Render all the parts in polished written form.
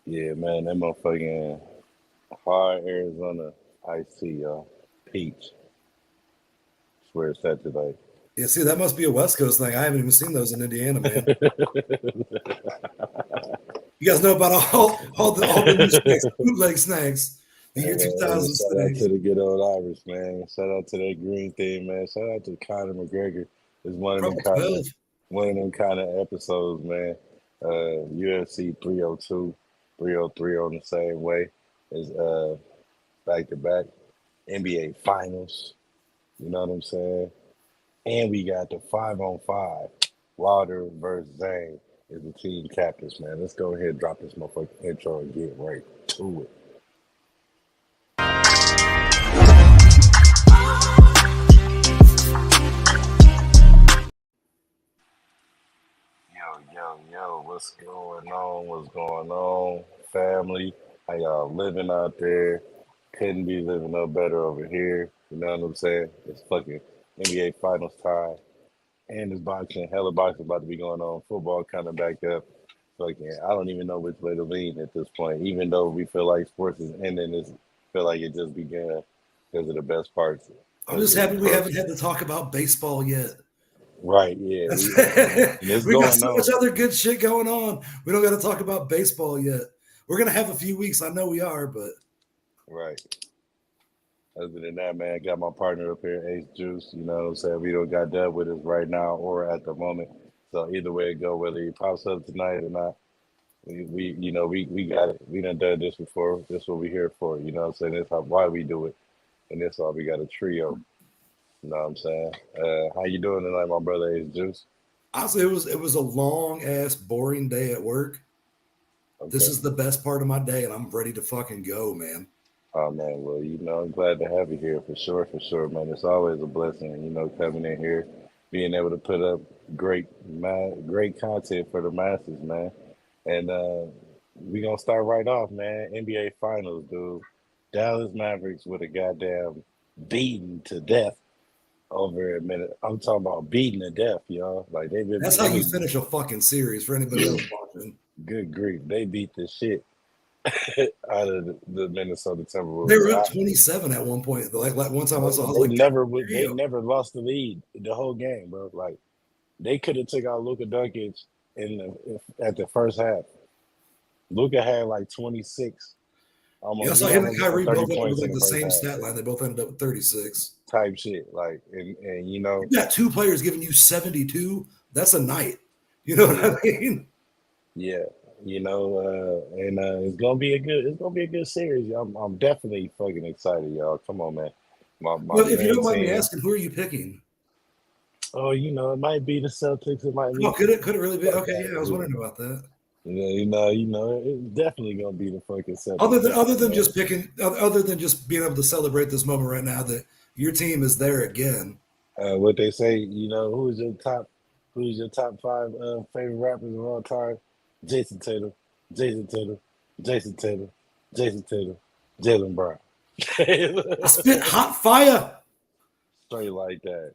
Yeah, man, that motherfucking hard Arizona iced tea, y'all. Peach. Swear it's that today. Yeah, see, that must be a West Coast thing. I haven't even seen those in Indiana, man. You guys know about all the new snacks, bootleg snacks, the year Hey, 2000 shout out snacks. to the good old Irish, man. Shout out to that green thing, man. Shout out to Conor McGregor. It's Proper 12. one of them kind of episodes, man. UFC 302, 303 on the same way is back to back NBA finals. You know what I'm saying? And we got the 5-on-5. Wilder versus Zhang is the team captains, man. Let's go ahead and drop this motherfucking intro and get right to it. Yo, what's going on? What's going on, family? How y'all living out there? Couldn't be living no better over here. You know what I'm saying? It's fucking NBA Finals time. And this boxing, hella boxing about to be going on. Football coming back up. Fucking, I don't even know which way to lean at this point. Even though we feel like sports is ending, it feel like it just began because of the best parts. I'm just Is the happy we pro. haven't had to talk about baseball yet. Right, yeah. And it's We got going so much on. other good shit going on. We don't got to talk about baseball yet. We're gonna have a few weeks. I know we are, but Right. Other than that, man, got my partner up here, Ace Juice. You know what I'm saying? We don't got that with us right now or at the moment. So either way it go, whether he pops up tonight or not, we got it. We done this before. This what we here for. You know what I'm saying? That's why we do it. And that's why we got a trio. You know what I'm saying? How you doing tonight, my brother Ace Juice? honestly, it was a long ass boring day at work. This Okay. is the best part of my day, and I'm ready to fucking go, man. Oh man, well, I'm glad to have you here for sure, man. It's always a blessing, coming in here, being able to put up great content for the masses, man. And we gonna start right off, man. NBA Finals, dude. Dallas Mavericks with a goddamn beaten to death over a minute. I'm talking about beaten to death, y'all. Like That's how they've you been finish a fucking series for anybody else watching. good grief. They beat the shit out of the Minnesota They Timberwolves. were up 27 at one point. Like one time I saw, I was They like, God never would. They damn. never lost the lead the whole game, bro. Like they could have took out Luka Doncic at the first half. Luka had like 26, Yeah, I almost saw he him and almost had Kyrie 30 both ended with points in like the the first same half stat line. They both ended up with 36. type shit. Like and You got two players giving you 72. That's a night. You know what yeah, I mean? yeah. And it's gonna be a good series. I'm definitely fucking excited, y'all. Come on, man. My Well, if you main don't mind me team. asking, who are you picking? Oh, it might be the Celtics. It might Oh, be could it really be? fuck Okay, out yeah, I of was here. wondering about that. It's definitely gonna be the fucking Other Celtics than other tonight, than man. just picking, other than just being able to celebrate this moment right now that your team is there again. What they say, who's your top five favorite rappers of all time? Jason Tatum, Jason Tatum, Jason Tatum, Jason Tatum, Jalen Brown. I spit hot fire. Straight like that.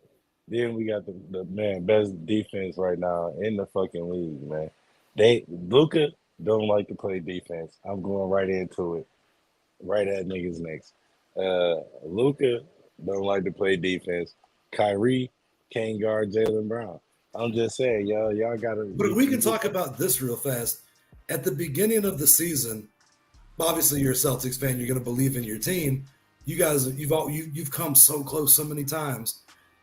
Then we got the man best defense right now in the fucking league, man. Luca don't like to play defense. I'm going right into it. Right at niggas next. Luca don't like to play defense. Kyrie can't guard Jalen Brown. I'm just saying, y'all gotta But if we can you talk about this real fast, at the beginning of the season, obviously you're a Celtics fan. You're going to believe in your team. You guys, you've come so close so many times.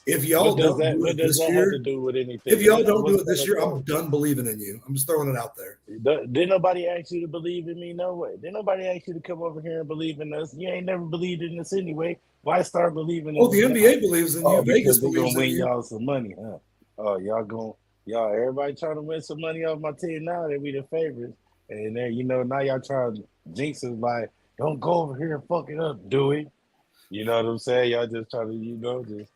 If y'all don't do what it does this that have to year, do with if anything? y'all don't do What's it that this year, I'm about? done believing in you. I'm just throwing it out there. Didn't nobody ask you to believe in me? No way. Didn't nobody ask you to come over here and believe in us? You ain't never believed in us anyway. Why start believing Oh, in the us now? NBA believes in you. Oh, Vegas because they gonna believes in win you. y'all some money, huh? Oh, everybody trying to win some money off my team now that we the favorites. And then, now y'all trying to jinx us by, don't go over here and fuck it up, do it. You know what I'm saying? Y'all just trying to, just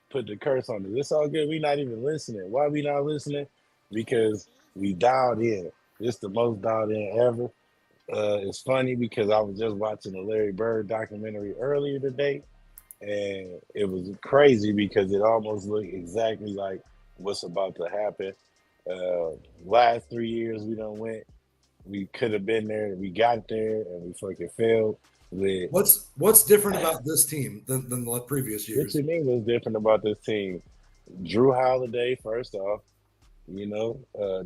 put the curse on it. It's all good. We not even listening. Why we not listening? Because we dialed in. It's the most dialed in ever. It's funny because I was just watching the Larry Bird documentary earlier today, and it was crazy because it almost looked exactly like what's about to happen. Uh, Last 3 years we done went. We could have been there. We got there, and we fucking failed. With What's different about this team than the previous what years? you mean was different about this team? Drew Holiday, first off,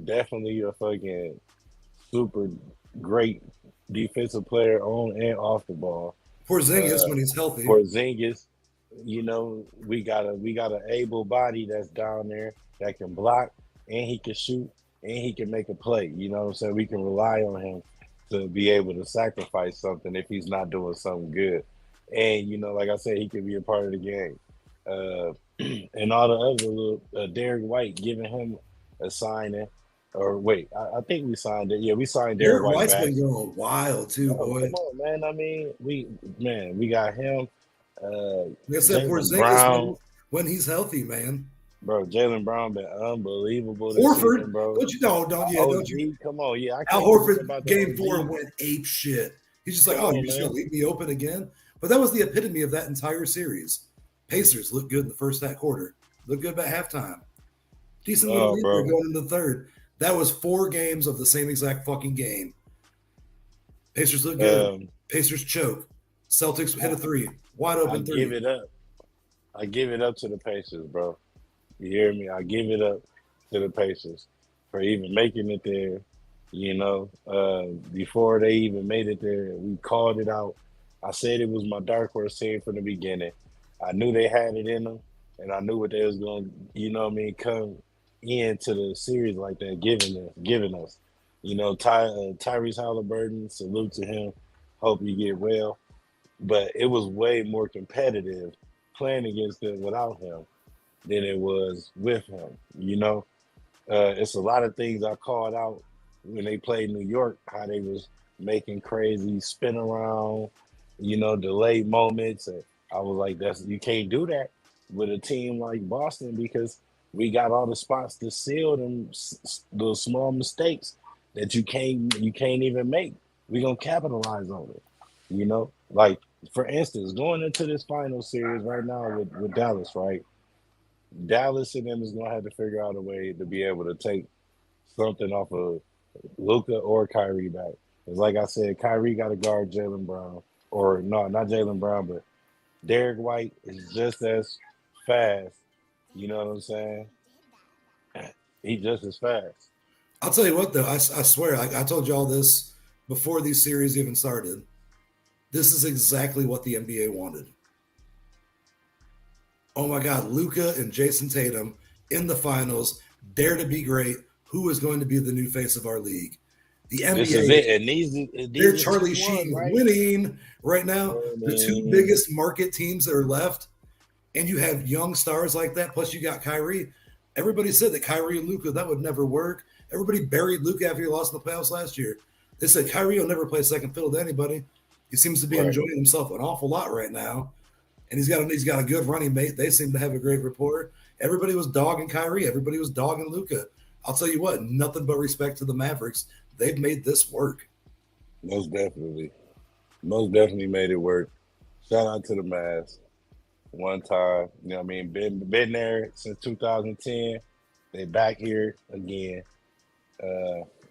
definitely a fucking super great defensive player on and off the ball. Porzingis Uh, when he's healthy. Porzingis, we got an able body that's down there that can block and he can shoot and he can make a play. You know what I'm saying? We can rely on him to be able to sacrifice something if he's not doing something good. And like I said, he could be a part of the game. Uh, and all the other little Derek White giving him a signing. Or wait, I think we signed it. Yeah, we signed Derek Derek White White's back. been going wild too, Oh, boy. come on, man. I mean, we got him. Like I said, Jalen Porzingis Brown, when he's healthy, man. bro. Jalen Brown been unbelievable this Horford, season, bro. don't you know? Don't yeah, don't you? OG, come on, yeah, I Al can't forget Horford about the game four OG. went ape shit. He's just like, Come oh, you're on, just gonna man. leave me open again. But that was the epitome of that entire series. Pacers looked good in the first half quarter. Looked good by halftime. Decent little Oh, lead there bro. going into the third. That was 4 games of the same exact fucking game. Pacers look good. Um, Pacers choke. Celtics hit a three. Wide I open give three. it up. I give it up to the Pacers, bro. You hear me? I give it up to the Pacers for even making it there. Before they even made it there, we called it out. I said it was my dark horse team from the beginning. I knew they had it in them, and I knew what they was going to, come into the series like that, giving us. Tyrese Halliburton, salute to him. Hope you get well. But it was way more competitive playing against them without him than it was with him. It's a lot of things I called out when they played New York, how they was making crazy spin around, delayed moments. And I was like, that's you can't do that with a team like Boston because we got all the spots to seal them those small mistakes that you can't even make. We gonna capitalize on it. Like for instance, going into this final series right now with Dallas, right? Dallas and them is gonna have to figure out a way to be able to take something off of Luca or Kyrie back. Because like I said, Kyrie got to guard Jalen Brown, or no, not Jalen Brown, but Derek White is just as fast. You know what I'm saying? He just as fast. I'll tell you what, though, I swear, I told you all this before these series even started. This is exactly what the NBA wanted. Oh my God, Luca and Jason Tatum in the finals, dare to be great. Who is going to be the new face of our league? The This is NBA, it, and these they're are the Charlie two ones, Sheen right? winning right now. The two Winning. biggest market teams that are left, and you have young stars like that. Plus, you got Kyrie. Everybody said that Kyrie and Luca that would never work. Everybody buried Luca after he lost in the playoffs last year. They said Kyrie will never play second fiddle to anybody. He seems to be Right. enjoying himself an awful lot right now, and he's got a good running mate. They seem to have a great rapport. Everybody was dogging Kyrie. Everybody was dogging Luca. I'll tell you what, nothing but respect to the Mavericks. They've made this work. Most definitely. Most definitely made it work. Shout out to the Mavs. One time, I mean, been there since 2010. They back here again.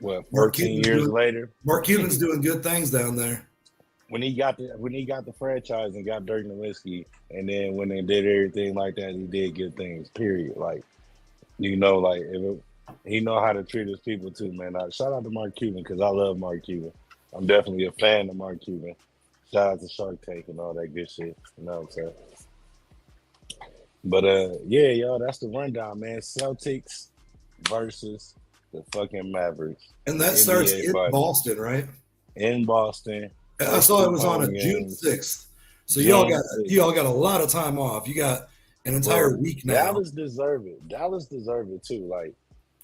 What Mark 14 Cuban's years doing later? Mark Cuban's doing good things down there. When he got the franchise and got Dirk Nowitzki, and then when they did everything like that, he did good things. Period. Like like he know how to treat his people too, man. Shout out to Mark Cuban because I love Mark Cuban. I'm definitely a fan of Mark Cuban. Shout out to Shark Tank and all that good shit. You know what I'm saying? But yeah, y'all, that's the rundown, man. Celtics versus the fucking Mavericks, And that starts NBA in Finals Boston, right? in Boston. I First saw it two was on a home June games, 6th. So y'all June got 6th. y'all got a lot of time off. You got an entire Bro, week now. Dallas deserve it. Dallas deserve it too. Like,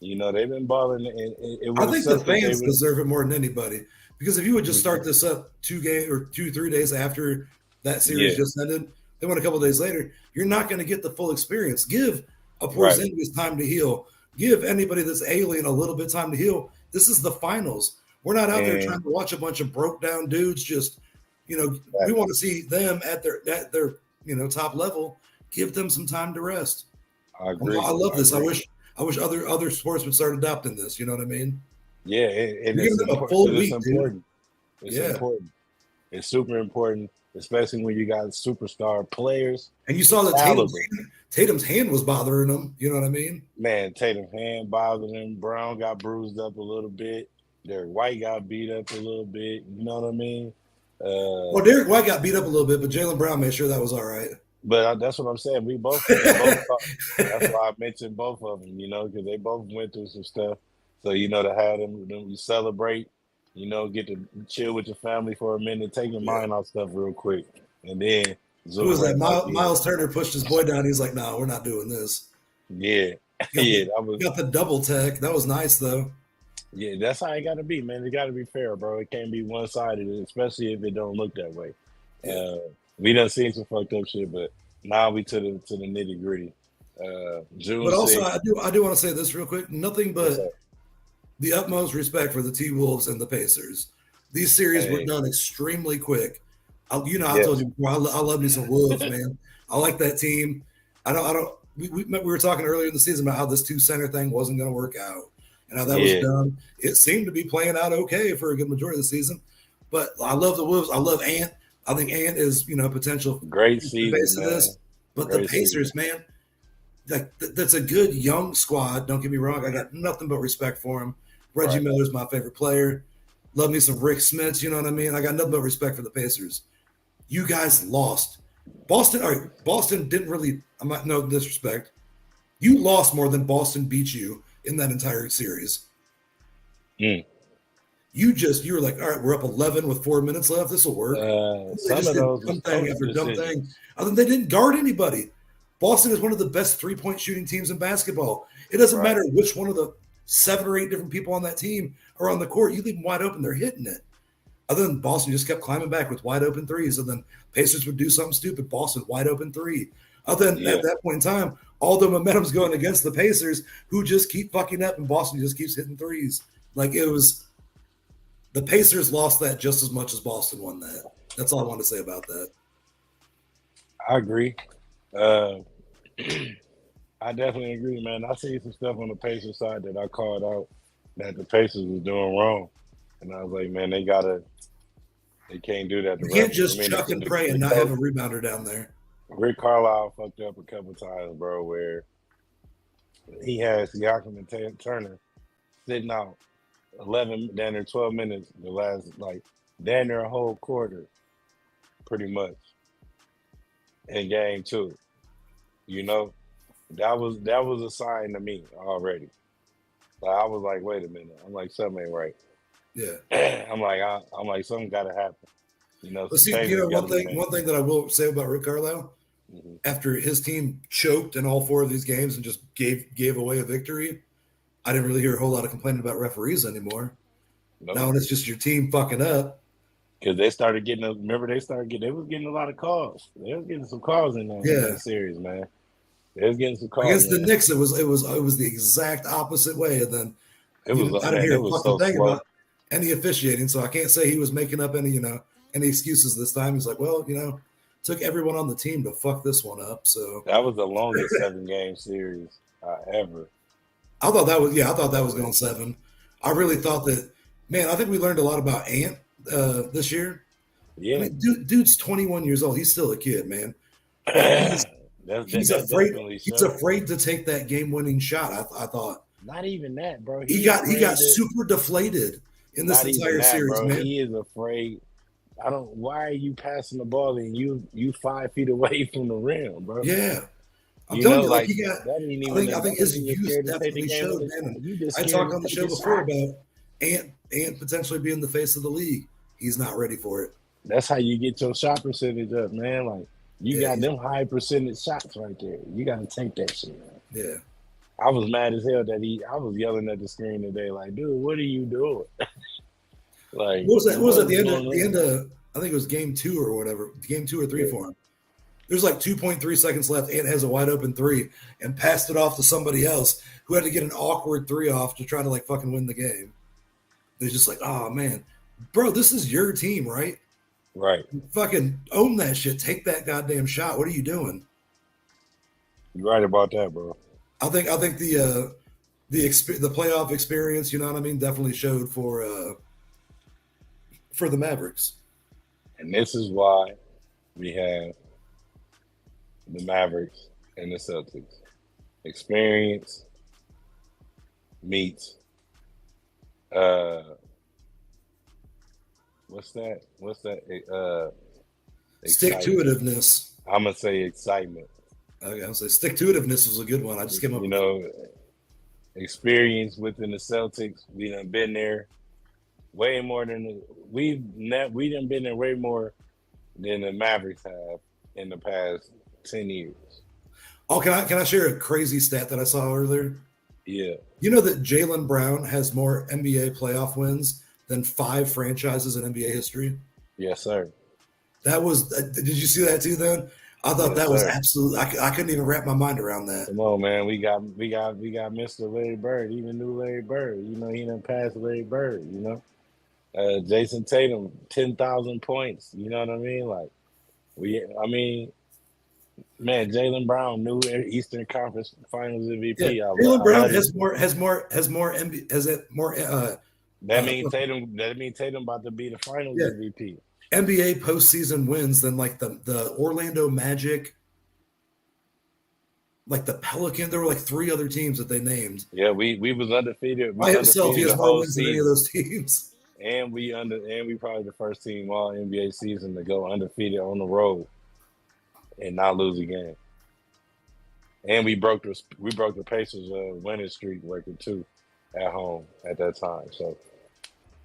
they've been balling, and it I would have think the sucked if they fans would. deserve it more than anybody. Because if you would just start this up 2 game or 2 3 days after that series Yeah, just ended, then went a couple days later, you're not going to get the full experience. Give a right. Porzingis time to heal. Give anybody that's alien a little bit time to heal. This is the finals. We're not out there trying And to watch a bunch of broke down dudes. Just we right, want to see them at their top level. Give them some time to rest. I agree. I love I this. I agree. wish other sports would start adopting this. You know what I mean? Yeah, and You're it's giving them a important full because it's week, dude. important. It's Yeah. important. It's super important, especially when you got superstar players And you with saw that caliber. Tatum's hand was bothering him. You know what I mean? Man, Tatum hand bothered him. Brown got bruised up a little bit. Derek White got beat up a little bit. You know what I mean? Well, Derek White got beat up a little bit, but Jaylen Brown made sure that was all right. But that's what I'm saying. They both thought. That's why I mentioned both of them. Because they both went through some stuff. So to have them you celebrate. Get to chill with your family for a minute, take your Yeah. mind off stuff real quick, and then Who zoom was that? right back in. Miles Turner pushed his boy down. He's like, "No, we're not doing this." Yeah, Got yeah, the that was. got the double tech. That was nice though. Yeah, that's how it got to be, man. It got to be fair, bro. It can't be one sided, especially if it don't look that way. Yeah. We done seen some fucked up shit, but now we to the nitty gritty. June But also, 6th. I do want to say this real quick. Nothing What's but up? the utmost respect for the T Wolves and the Pacers. These series were Hey, done extremely quick. I told yes, you before. I love me some Wolves, man. I like that team. I don't. We were talking earlier in the season about how this two center thing wasn't going to work out, and how that was yeah, done. It seemed to be playing out okay for a good majority of the season. But I love the Wolves. I love Ant. I think Ant is potential great future season, face of man. this. But the Great season. Pacers, man, that's a good young squad. Don't get me wrong. I got nothing but respect for him. Reggie Right. Miller's my favorite player. Love me some Rick Smiths. You know what I mean? I got nothing but respect for the Pacers. You guys lost. Boston. All right, Boston didn't really. I'm not no disrespect. You lost more than Boston beat you in that entire series. Mm. You were like, all right, we're up 11 with 4 minutes left. This will work. They Some just of did those was dumb thing coach after dumb thing. decisions. Other than they didn't guard anybody. Boston is one of the best 3-point shooting teams in basketball. It doesn't Right. matter which one of the 7 or 8 different people on that team are on the court. You leave them wide open, they're hitting it. Other than Boston just kept climbing back with wide open threes, and then Pacers would do something stupid. Boston wide open three. Other than Yeah. at that point in time, all the momentum's going against the Pacers, who just keep fucking up, and Boston just keeps hitting threes. Like it was, the Pacers lost that just as much as Boston won that. That's all I want to say about that. I agree. Uh, I definitely agree, man. I see some stuff on the Pacers side that I called out that the Pacers was doing wrong, and I was like, man, they can't do that. The You can't ref, I just mean, chuck and the, pray the and not have coach, a rebounder down there. Rick Carlisle fucked up a couple times, bro, where he has Siakam and Turner sitting out 11, down there 12 minutes, the last, like, down there a whole quarter, pretty much, in game two. You know, that was a sign to me already. Like, I was like, wait a minute. I'm like, something ain't right. Yeah. I'm like, something got to happen. But Some see, changes got one to be thing made. one thing that I will say about Rick Carlisle, Hmm. after his team choked in all 4 of these games and just gave away a victory, I didn't really hear a whole lot of complaining about referees anymore. Now No, when it's just your team fucking up. because they started getting. Remember, they was getting a lot of calls. They was getting some calls in Yeah. that series, man. They was getting some calls, Against the man. Knicks, it was the exact opposite way. And then It was I didn't man. hear It a was fucking so thing slow. about any officiating, so I can't say he was making up any excuses this time. He's like, well, took everyone on the team to fuck this one up. So That was the longest 7-game series ever. I thought that was Ever. going 7. I really thought that, man, I think we learned a lot about Ant this year. I Yeah, mean, dude's 21 years old. He's still a kid, man. But he's that afraid. definitely He's showed. afraid to take that game-winning shot. I thought Not even that, bro. he got super deflated in this Not even entire that, series, bro. man. He is afraid. I don't. Why are you passing the ball and you 5 feet away from the rim, bro? Yeah, I'm telling you, like Like he got. that ain't I even. think That I think ain't his even youth scared to take the definitely game showed, in man. the. You just I scared talked to on the take show a before shot. about Ant potentially being the face of the league. He's not ready for it. That's how you get your shot percentage up, man. Like you Yeah, got them high percentage shots right there. You got to take that shit. yeah. I was mad as hell that I was yelling at the screen today, like, dude, what are you doing? Like, What was that? What was that? what's The end going of the end on? of I think it was game 2 or whatever. Game 2 or 3 Yeah. for him. There's like 2.3 seconds left. Ant has a wide open three and passed it off to somebody else who had to get an awkward three off to try to like fucking win the game. They're just like, oh man, bro, this is your team, right? Right. Fucking own that shit. Take that goddamn shot. What are you doing? You're right about that, bro. I think the playoff experience, you know what I mean, definitely showed for the Mavericks. And this is why we have the Mavericks and the Celtics. Experience meets uh what's that? What's that? Stick to Excitement. itiveness. I'm gonna say excitement. Okay, I'll say stick to itiveness was a good one. I just came up You with it. know, experience within the Celtics. We done been there way more than we done been there way more than the Mavericks have in the past 10 years. Oh, can I share a crazy stat that I saw earlier? Yeah. You know that Jalen Brown has more NBA playoff wins than 5 franchises in NBA history? Yes, sir. That was. Did you see that too? Then I thought Yes, that was sir. absolutely. I couldn't even wrap my mind around that. Come on, man. We got Mr. Larry Bird. Even knew Larry Bird. You know, he done passed Larry Bird, you know. Jason Tatum, 10,000 points. You know what I mean? Like I mean, man, Jalen Brown, new Eastern Conference Finals Yeah, MVP. Jalen I Brown love this. has more MB, has it more That means Tatum. That means Tatum about to be the Finals yeah MVP. NBA postseason wins than like the Orlando Magic, like the Pelican. There were like 3 other teams that they named. Yeah, we was undefeated. We By was himself, he undefeated has the more whole wins than any of season, those teams. and we probably the first team all NBA season to go undefeated on the road and not lose a game. And we broke the Pacers' winning streak record too at home at that time. So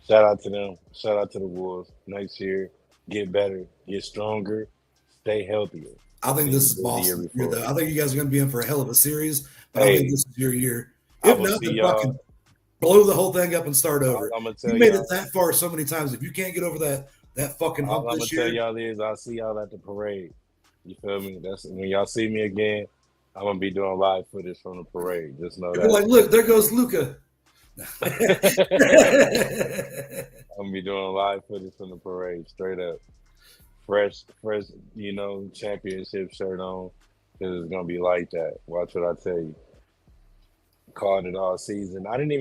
shout out to them. Shout out to the Wolves. Next year, get better, get stronger, stay healthier I think than this you is did the year Boston's year, before. though. I think you guys are going to be in for a hell of a series, but I think Hey, this is your year. I If will not, see then y'all. fucking blow the whole thing up and start All over. I'm gonna You tell made it y'all. that far so many times. If you can't get over that fucking All hump I'm gonna this tell year, y'all is I'll see y'all at the parade. You feel me? That's when y'all see me again. I'm gonna be doing live footage from the parade. Just know you'll be that. like, "Look, there goes Luca." I'm gonna be doing live footage from the parade, straight up. Fresh, championship shirt on. Cause it's gonna be like that. Watch what I tell you. Called it all season. I didn't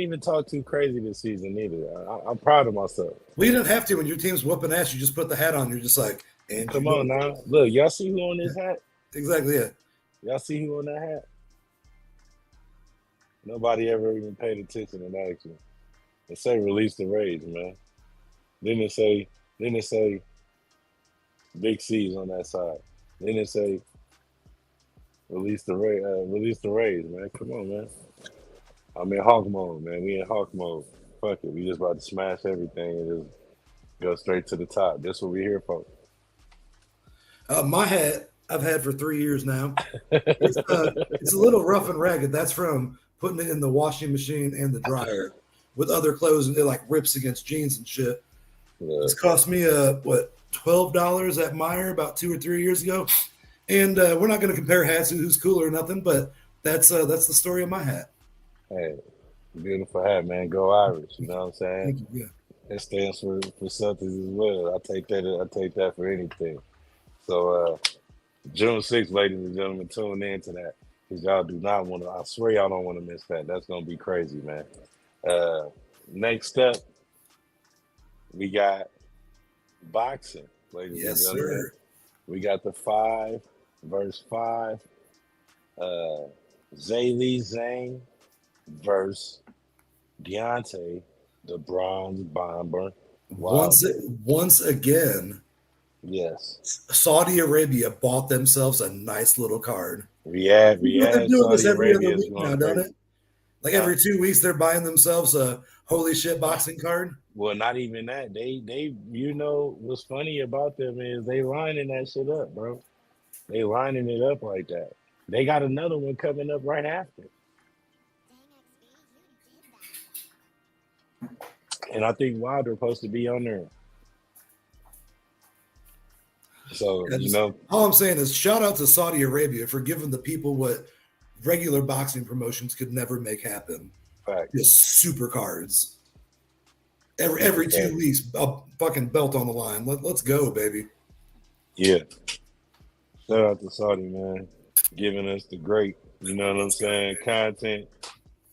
even talk too crazy this season either. I'm proud of myself. Well, you didn't have to when your team's whooping ass. You just put the hat on. You're just like, and you Come know, on now. Look, y'all see who on this hat? exactly. Yeah. Y'all see who on that hat? Nobody ever even paid attention and asked me. It say release the rage, man. Then it say big C's on that side. Then it say release the rage, man. Come on, man. I'm in hawk mode, man. We in hawk mode. Fuck it. We just about to smash everything and just go straight to the top. That's what we here for. My hat I've had for 3 years now. It's a little rough and ragged. That's from putting it in the washing machine and the dryer with other clothes, and it like rips against jeans and shit. It's Look, cost me what $12 at Meyer about 2 or 3 years ago, and we're not going to compare hats who's cooler or nothing, but that's the story of my hat. hey, beautiful hat, man. Go Irish. You know what I'm saying? Thank you. Yeah. It stands for something as well. I take that for anything. So June 6th, ladies and gentlemen, tune in to that. Because y'all do not want to, I swear y'all don't want to miss that. That's going to be crazy, man. Uh, Next up, we got boxing, ladies and Yes, gentlemen. sir. We got the 5 versus 5. Uh, Zhang versus Deontay, the Bronze Bomber Once Wilder. once again, Yes. Saudi Arabia bought themselves a nice little card. Riyadh, You know, they're Riyadh, doing this Saudi every Arabia other is week going now, don't crazy. it? Like Huh? every 2 weeks, they're buying themselves a holy shit boxing card. Well, not even that. What's funny about them is they lining that shit up, bro. They lining it up like that. They got another one coming up right after. And I think Wilder supposed to be on there. So, Yeah, just all I'm saying is shout out to Saudi Arabia for giving the people what regular boxing promotions could never make happen. facts. Just super cards. Super Every two facts. weeks, a fucking belt on the line. Let's go, baby. Yeah. Shout out to Saudi, man. Giving us the great, you know what I'm saying, content.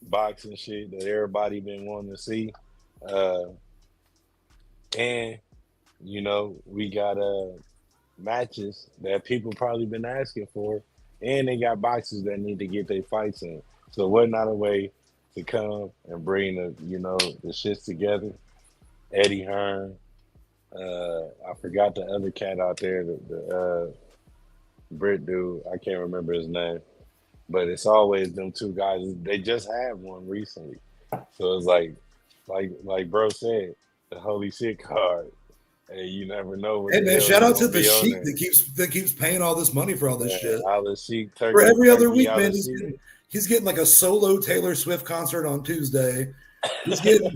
boxing shit that everybody been wanting to see. Uh, and we got matches that people probably been asking for, and they got boxes that need to get their fights in. So what not a way to come and bring the shits together. Eddie Hearn, I forgot the other cat out there, the Brit dude. I can't remember his name, but it's always them two guys. They just had one recently, so it's like bro said, the holy shit card. Hey, you never know what Hey the man, hell shout is out to gonna the be on Sheik there. that keeps paying all this money for all this Man, shit. Ala Sheik, For turkey, every other turkey, week, man, Ala Sheik. he's getting like a solo Taylor Swift concert on Tuesday. He's getting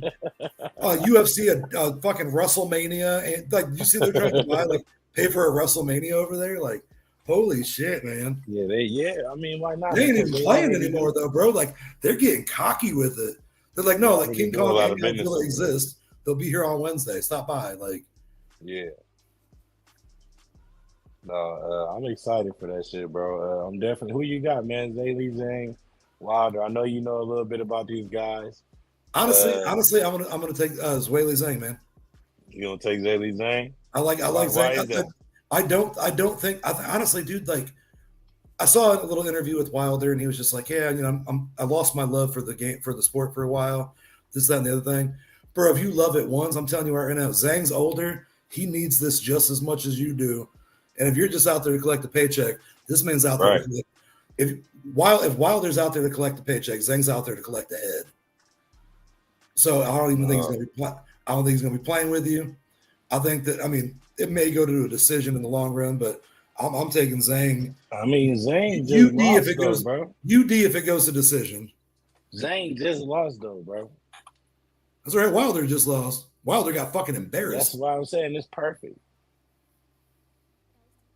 UFC a fucking WrestleMania, and like you see they're trying to pay for a WrestleMania over there. Like, holy shit, man! Yeah. I mean, why not? They ain't Because even playing anymore though, bro. Like they're getting cocky with it. They're like, they no, like already King do a Kong lot and of business Godzilla over there. exist. They'll be here on Wednesday. Stop by. Like, Yeah. No, I'm excited for that shit, bro. I'm definitely. Who you got, man? Zaylee, Zhang, Wilder. I know you know a little bit about these guys. Uh, honestly, I'm gonna take Zwayli Zhang, man. you gonna take Zaylee, Zhang? I Why? like Why Zhang. is that? I don't think honestly, dude. Like I saw a little interview with Wilder, and he was just like, "Yeah, I lost my love for the game, for the sport for a while. This, that, and the other thing, bro. If you love it once, I'm telling you right now, Zhang's older. He needs this just as much as you do. And if you're just out there to collect a paycheck, this man's out there to Right. collect. If if Wilder's out there to collect a paycheck, Zhang's out there to collect a head. So I don't even think he's Uh, gonna be. I don't think he's gonna be playing with you. I think that I mean it may go to a decision in the long run, but I'm taking Zhang I mean, Zhang just UD if lost it though, goes bro. UD if it goes to decision. Zhang just lost though, bro. That's right. Wilder just lost. Wilder got fucking That's embarrassed. why I'm saying it's perfect.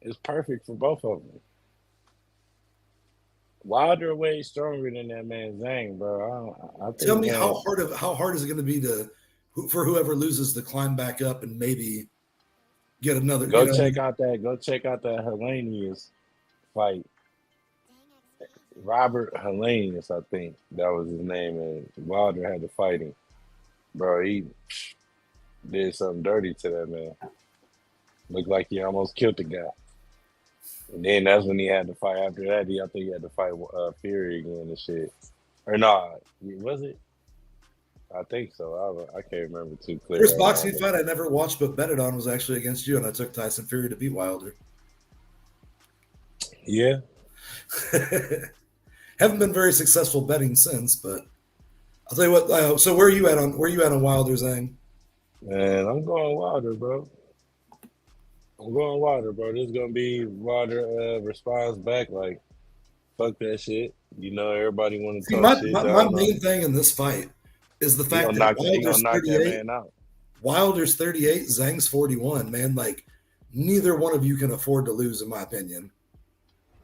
It's perfect for both of them. Wilder way stronger than that man Zhang, bro. I Tell think me Zhang. how hard is it going to be for whoever loses to climb back up and maybe get another? You Go know, what I mean? check out that. Go check out that Hellenius fight. Robert Hellenius, I think that was his name, and Wilder had to fight him, bro. He did something dirty to that man. Looked like he almost killed the guy. And then that's when he had to fight. After that, I think he had to fight Fury again and shit. Or nah, was it? I think so. I can't remember too clear First right now. boxing fight I never watched but betted on was actually against you, and I took Tyson Fury to beat Wilder. Yeah, Haven't been very successful betting since, but I'll tell you what. So where you at on Wilder, Zhang? man, I'm going Wilder, bro. I'm going Wilder, bro. This is gonna be Wilder response back like fuck that shit. Everybody want to See, talk shit my down on main him. thing in this fight is the He fact gonna that knock that. He gonna knock that man out. Wilder's 38, Zhang's 41. Man, like neither one of you can afford to lose, in my opinion.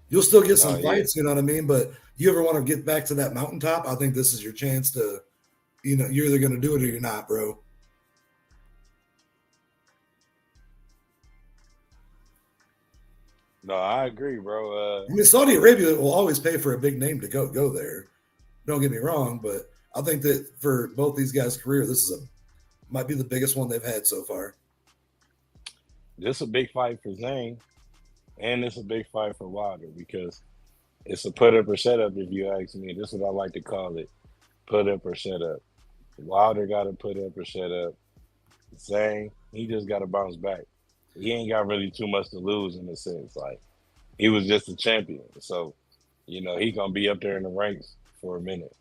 You'll still get Oh some yeah. fights, you know what I mean? But you ever want to get back to that mountaintop? I think this is your chance to, you're either going to do it or you're not, bro. No, I agree, bro. I mean, Saudi Arabia will always pay for a big name to go there. Don't get me wrong, but I think that for both these guys' career, this is might be the biggest one they've had so far. This a big fight for Zane, and it's a big fight for Wilder because it's a put up or shut up. If you ask me, this is what I like to call it: put up or shut up. Wilder got to put up or shut up. Zane, he just got to bounce back. He ain't got really too much to lose in a sense. Like he was just a champion, so he gonna be up there in the ranks for a minute.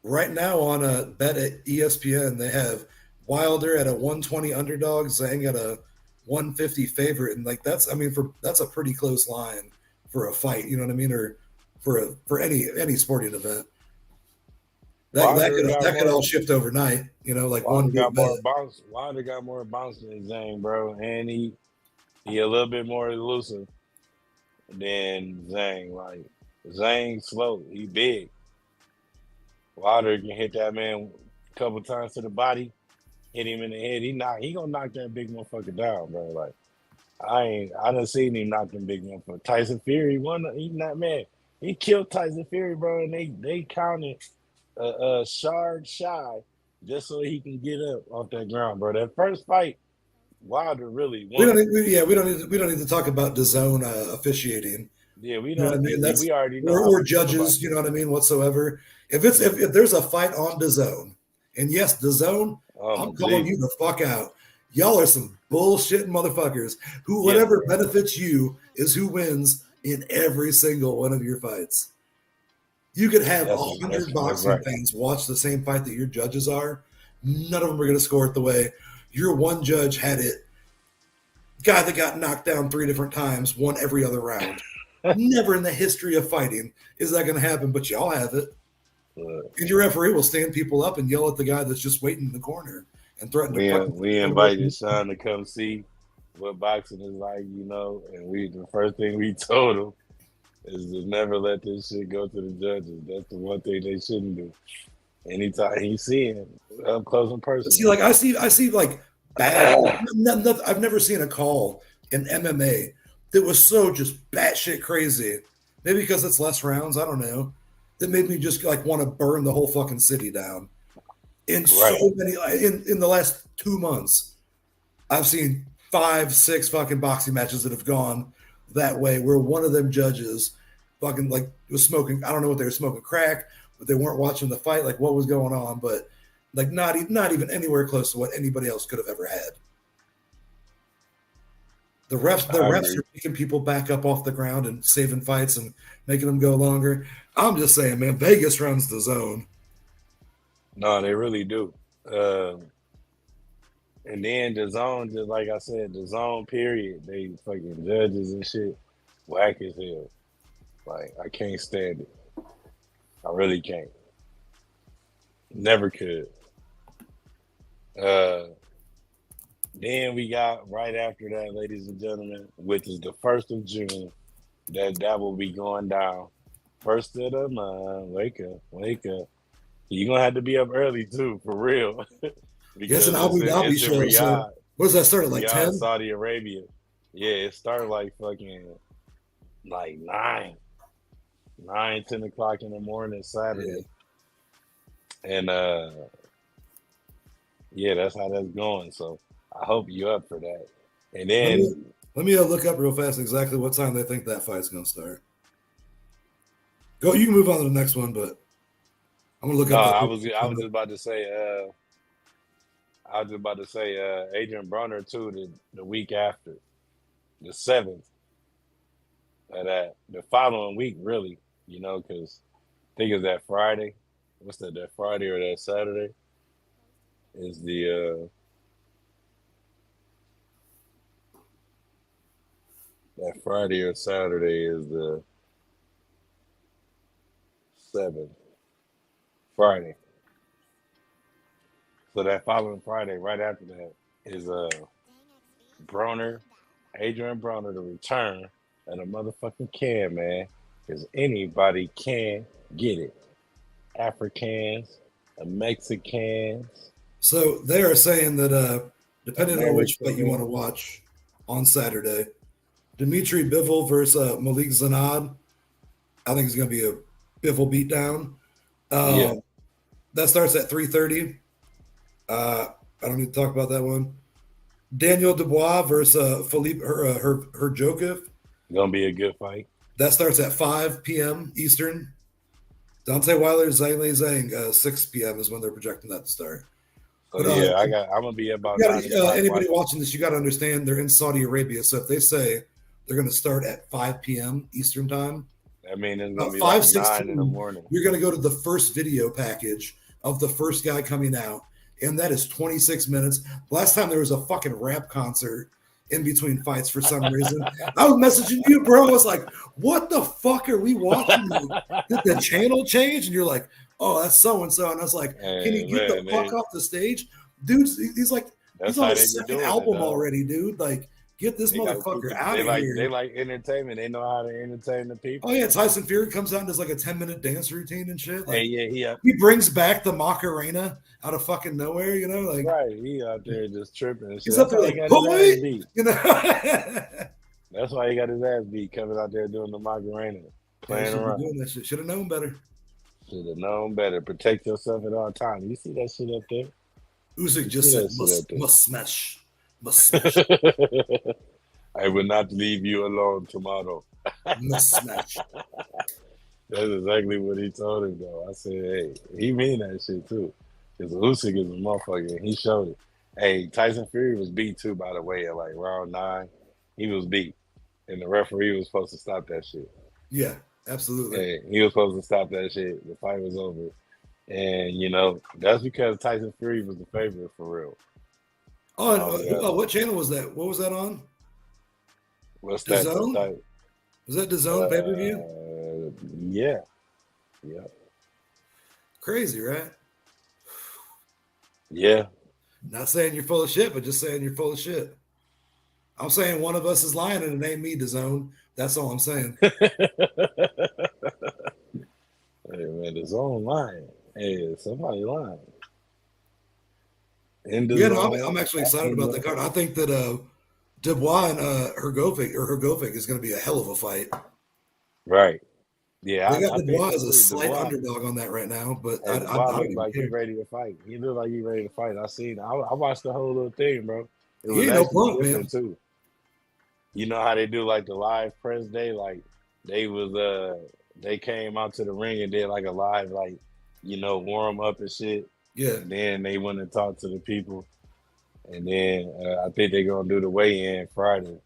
Right now on a bet at ESPN, they have Wilder at a 120 underdog, Zhang at a 150 favorite, and like that's a pretty close line for a fight. You know what I mean, or for any sporting event. Wilder got That could more. all shift overnight. Like one Wilder big got bet. more bounce. Wilder got more bounce than Zane, bro, and he a little bit more elusive than Zhang. Like Zhang slow, he big. Wilder can hit that man a couple times to the body, hit him in the head. He gonna knock that big motherfucker down, bro. Like I done seen him knock them big motherfucker. Tyson Fury won. He not man. He killed Tyson Fury, bro, and they counted. Shard shy just so he can get up off that ground, bro. That first fight, Wilder really We don't won. need, we don't need to talk about the zone officiating. Yeah, we You know what I don't. mean? That's We already know how or we feel about judges. You this know what I shit. mean? Whatsoever. If there's a fight on the zone, and yes, the zone, Oh my I'm calling you Jesus. the fuck out. Y'all are some bullshit motherfuckers. Who Yeah, whatever benefits you is who wins in every single one of your fights. You could have that's 100 that's boxing right. fans watch the same fight that your judges are. None of them are going to score it the way your one judge had it. Guy that got knocked down 3 different times won every other round. Never in the history of fighting is that going to happen, but y'all have it. And your referee will stand people up and yell at the guy that's just waiting in the corner and threaten to fucking We take it away from invited you. Sean to come see what boxing is like, and we the first thing we told him is to never let this shit go to the judges. That's the one thing they shouldn't do. Anytime he's seeing up close and See, personal. like I see like bad. I've never seen a call in MMA that was so just batshit crazy. Maybe because it's less rounds. I don't know. That made me just like want to burn the whole fucking city down. In so Right. many in the last 2 months, I've seen 5, 6 fucking boxing matches that have gone that way, where one of them judges fucking like was smoking. I don't know what they were smoking crack, but they weren't watching the fight. Like what was going on, but like not even anywhere close to what anybody else could have ever had. The I refs agree. are picking people back up off the ground and saving fights and making them go longer. I'm just saying, man, Vegas runs the zone. No, they really do. And then the zone, just like I said, the zone period, they fucking judges and shit, whack as hell. Like I can't stand it. I really can't. Never could. Uh, then we got right after that, ladies and gentlemen, which is the 1st of June. That will be going down. First of the month. Wake up, wake up. You're gonna have to be up early too, for real, Yes, an because Abu Dhabi it's in show. So Riyadh, what does that start at like Riyadh, 10? Saudi Arabia. Yeah, it started like fucking like 10 o'clock in the morning Yeah. Saturday, and yeah, that's how that's going. So I hope you up for that. And Let then me let me look up real fast exactly what time they think that fight's gonna start. Go, you can move on to the next one, but I'm gonna look no, up that. I was just about to say Adrian Broner too the week after the 7th of that the following week really, because I think it's that Friday. What's that Friday or that Saturday? Is the that Friday or Saturday is the 7th Friday. So that following Friday, right after that, is Broner, Adrian Broner, to return, and a motherfucking can, man, because anybody can get it. Africans, Mexicans, So they are saying that depending on which fight you want to Americans. watch on Saturday, Dimitri Bivol versus Malik Zanad, I think it's gonna be a Bivol beatdown. Yeah, Um, that starts at 3:30. I don't need to talk about that one. Daniel Dubois versus Philippe Herjokov. gonna be a good fight. That starts at 5 p.m. Eastern. Dante Wilder, Zhang Zhang, 6 p.m. is when they're projecting that to start. So But yeah, I'm gonna be about you 9 o'clock anybody watching. watching this, you got to understand they're in Saudi Arabia. So if they say they're going to start at 5 p.m. Eastern time, I mean, it's gonna about be like five 9 in the sixteen, morning. you're going to go to the first video package of the first guy coming out, and that is 26 minutes. Last time there was a fucking rap concert in between fights for some reason. I was messaging you, bro. I was like, "What the fuck are we watching? Did the channel change?" And you're like, "Oh, that's so and so." And I was like, "Can you And get the man, fuck off the stage, dude? He's that's on how they his be second doing it, album though. already, dude. Like, get this They got to keep motherfucker it. out of They here." like entertainment. They know how to entertain the Oh people. yeah, Tyson Fury comes out and does like a 10-minute dance routine and shit. Hey, Like yeah, he brings back the Macarena out of fucking nowhere, you know, like right. He out there just tripping and shit. he's up That's there how he like, got his ass boy, beat. you know. That's why he got his ass beat coming out there doing the Macarena, Yeah, he playing should be around. doing that shit. Should have known better. Should have known better. Protect yourself at all times. You see that shit up there? Usyk You just see said that shit up must smash, must smash, there? I will not leave you alone tomorrow. must smash. That's exactly what he told him, though. I said, hey, he mean that shit, too. Because Usyk is a motherfucker, and he showed it. Hey, Tyson Fury was beat, too, by the way, at like round 9. He was beat. And the referee was supposed to stop that shit. Yeah, absolutely. Hey, he was supposed to stop that shit. The fight was over. And, that's because Tyson Fury was the favorite for real. Oh, and Um, yeah. what channel was that? What was that on? What's that? DAZN? Was that DAZN pay per view? Yeah. Yeah. Crazy, right? Yeah. Not saying you're full of shit, but just saying you're full of shit. I'm saying one of us is lying and it ain't me, DAZN. That's all I'm saying. Hey man, the zone lying. Hey, somebody lying. In the Yeah, no, zone. I'm actually excited about that card. I think that Dubois and Hergovic is going to be a hell of a fight. Right. Yeah, They got I think Dubois so as a too. slight Dubois. underdog on that right now, but Hey, I Dubois don't looked even like he care. ready to fight. He looked like he ready to fight. I watched the whole little thing, bro. It He was ain't no actually punk, man. different too. You know how they do like the live press day? Like they was they came out to the ring and did like a live warm up and shit. Yeah. And then they went and talked to the people. And then I think they're gonna do the weigh-in Friday.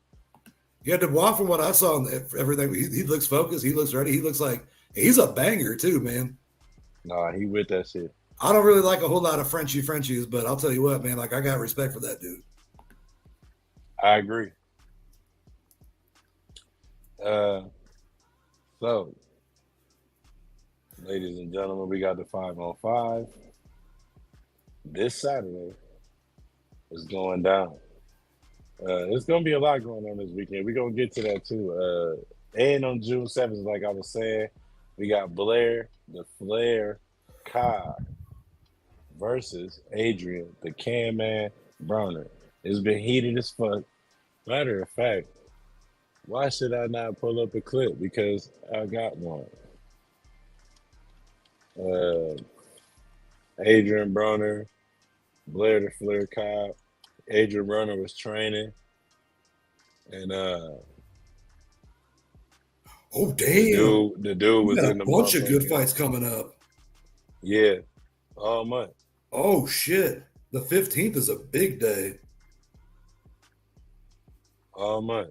Yeah, Dubois, from what I saw and everything, he looks focused. He looks ready. He looks like he's a banger too, man. Nah, he with that shit. I don't really like a whole lot of Frenchies, but I'll tell you what, man. Like I got respect for that dude. I agree. So, ladies and gentlemen, we got the 5-on-5. This Saturday is going down. There's gonna be a lot going on this weekend. We're gonna get to that too. And on June 7th, like I was saying, we got Blair the Flair Cobb versus Adrian the Can Man Broner. It's been heated as fuck. Matter of fact, why should I not pull up a clip? Because I got one. Adrian Broner, Blair the Flair Cobb. Adrian Broner was training, and Oh damn! the dude You was got in a the bunch of good motherfucking fights coming up. yeah, all month. Oh shit! The 15th is a big day. All month.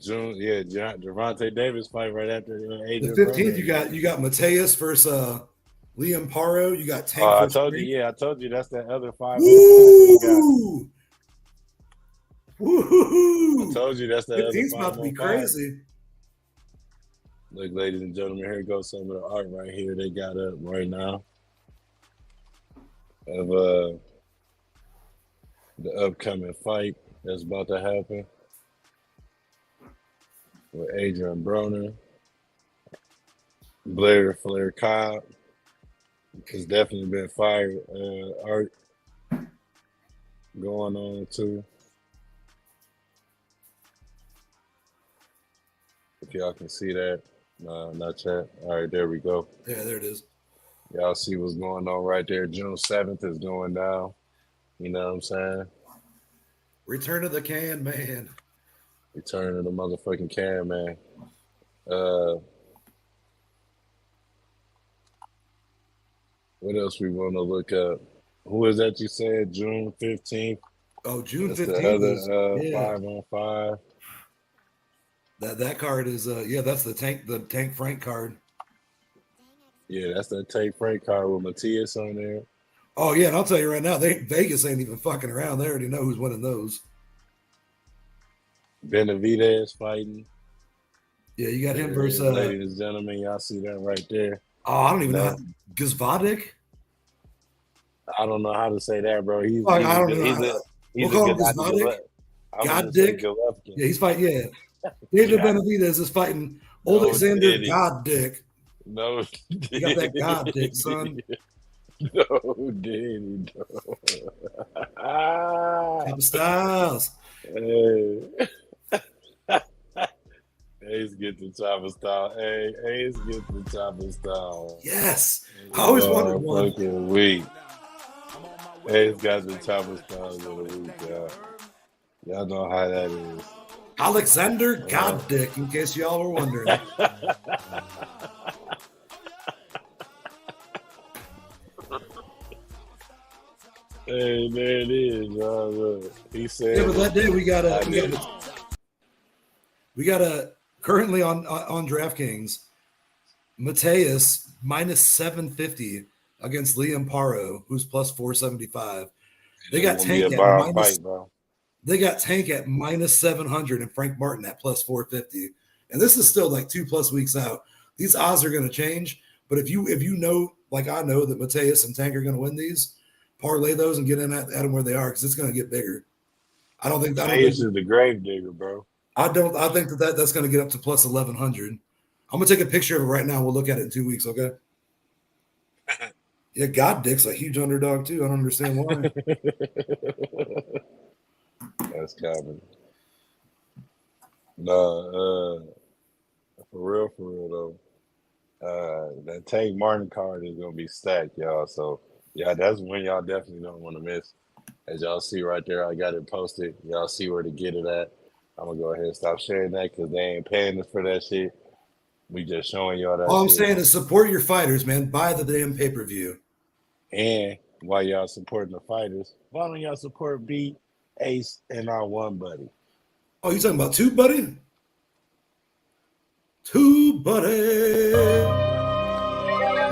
June, yeah, Gervonta Davis fight right after The Adrian 15th, Broner. you got Mateus versus Liam Paro. You got Tank I versus told you, Frank. yeah, I told you that's that other 5-on-5 we got. Woo! I Woo! told you that's that other 15th's about to be 5-on-5. crazy. Look, ladies and gentlemen, here goes some of the art right here they got up right now of the upcoming fight that's about to happen with Adrian Broner, Blair Flair Cobb. It's definitely been fire art going on too. If y'all can see that, not chat. All right, there we go. Yeah, there it is. Y'all see what's going on right there. June 7th is going down. You know what I'm saying? Return of the Can Man. Return of the motherfucking Can Man. What else we want to look up? Who is that you said? June 15th? Oh, June That's 15th the other is yeah. 5-on-5. That card is that's the Tank Frank card. Yeah, that's that Tate Frank card with Matias on there. Oh yeah, and I'll tell you right now, Vegas ain't even fucking around. They already know who's winning those. Benavidez fighting. Yeah, you got him versus ladies and gentlemen, y'all see that right there. Oh, I don't even know. Gizvadik? I don't know how to say that, bro. He's I a don't good, know. he's We'll a call good him Gizvadik. God dick. Yeah, he's fighting. Yeah, David Benavidez is fighting Alexander God Dick. No, you got that God Dick, son. No, Danny. Top Styles. Hey. He's get the chopper style. Hey, Ace get the chopper style. Yes. I always wanted one. Fucking week. Ace got the chopper style of the week, y'all. Y'all know how that is. Alexander Goddick, in case y'all were wondering. Hey, there it is, y'all. Look, he said. Yeah, but that day we got a currently on DraftKings, Mateus minus 750 against Liam Paro, who's plus 475. They got Tank at minus. They got Tank at minus 700 and Frank Martin at plus 450. And this is still like 2+ weeks out. These odds are going to change. But if you know, like I know, that Mateus and Tank are going to win these, parlay those and get in at them where they are, because it's going to get bigger. I don't think Mateus is the grave digger, bro. I think that's going to get up to plus 1,100. I'm going to take a picture of it right now. We'll look at it in 2 weeks, okay? Yeah, Goddick's a huge underdog too. I don't understand why. That's common. No, for real though. That Tank Martin card is gonna be stacked, y'all. So yeah, that's when y'all definitely don't want to miss. As y'all see right there, I got it posted. Y'all see where to get it at. I'm gonna go ahead and stop sharing that because they ain't paying us for that shit. We just showing y'all that. All I'm saying is support your fighters, man. Buy the damn pay-per-view. And while y'all supporting the fighters, why don't y'all support B, Ace, and our one buddy? Oh, you talking about Tube Buddy? Tube Buddy.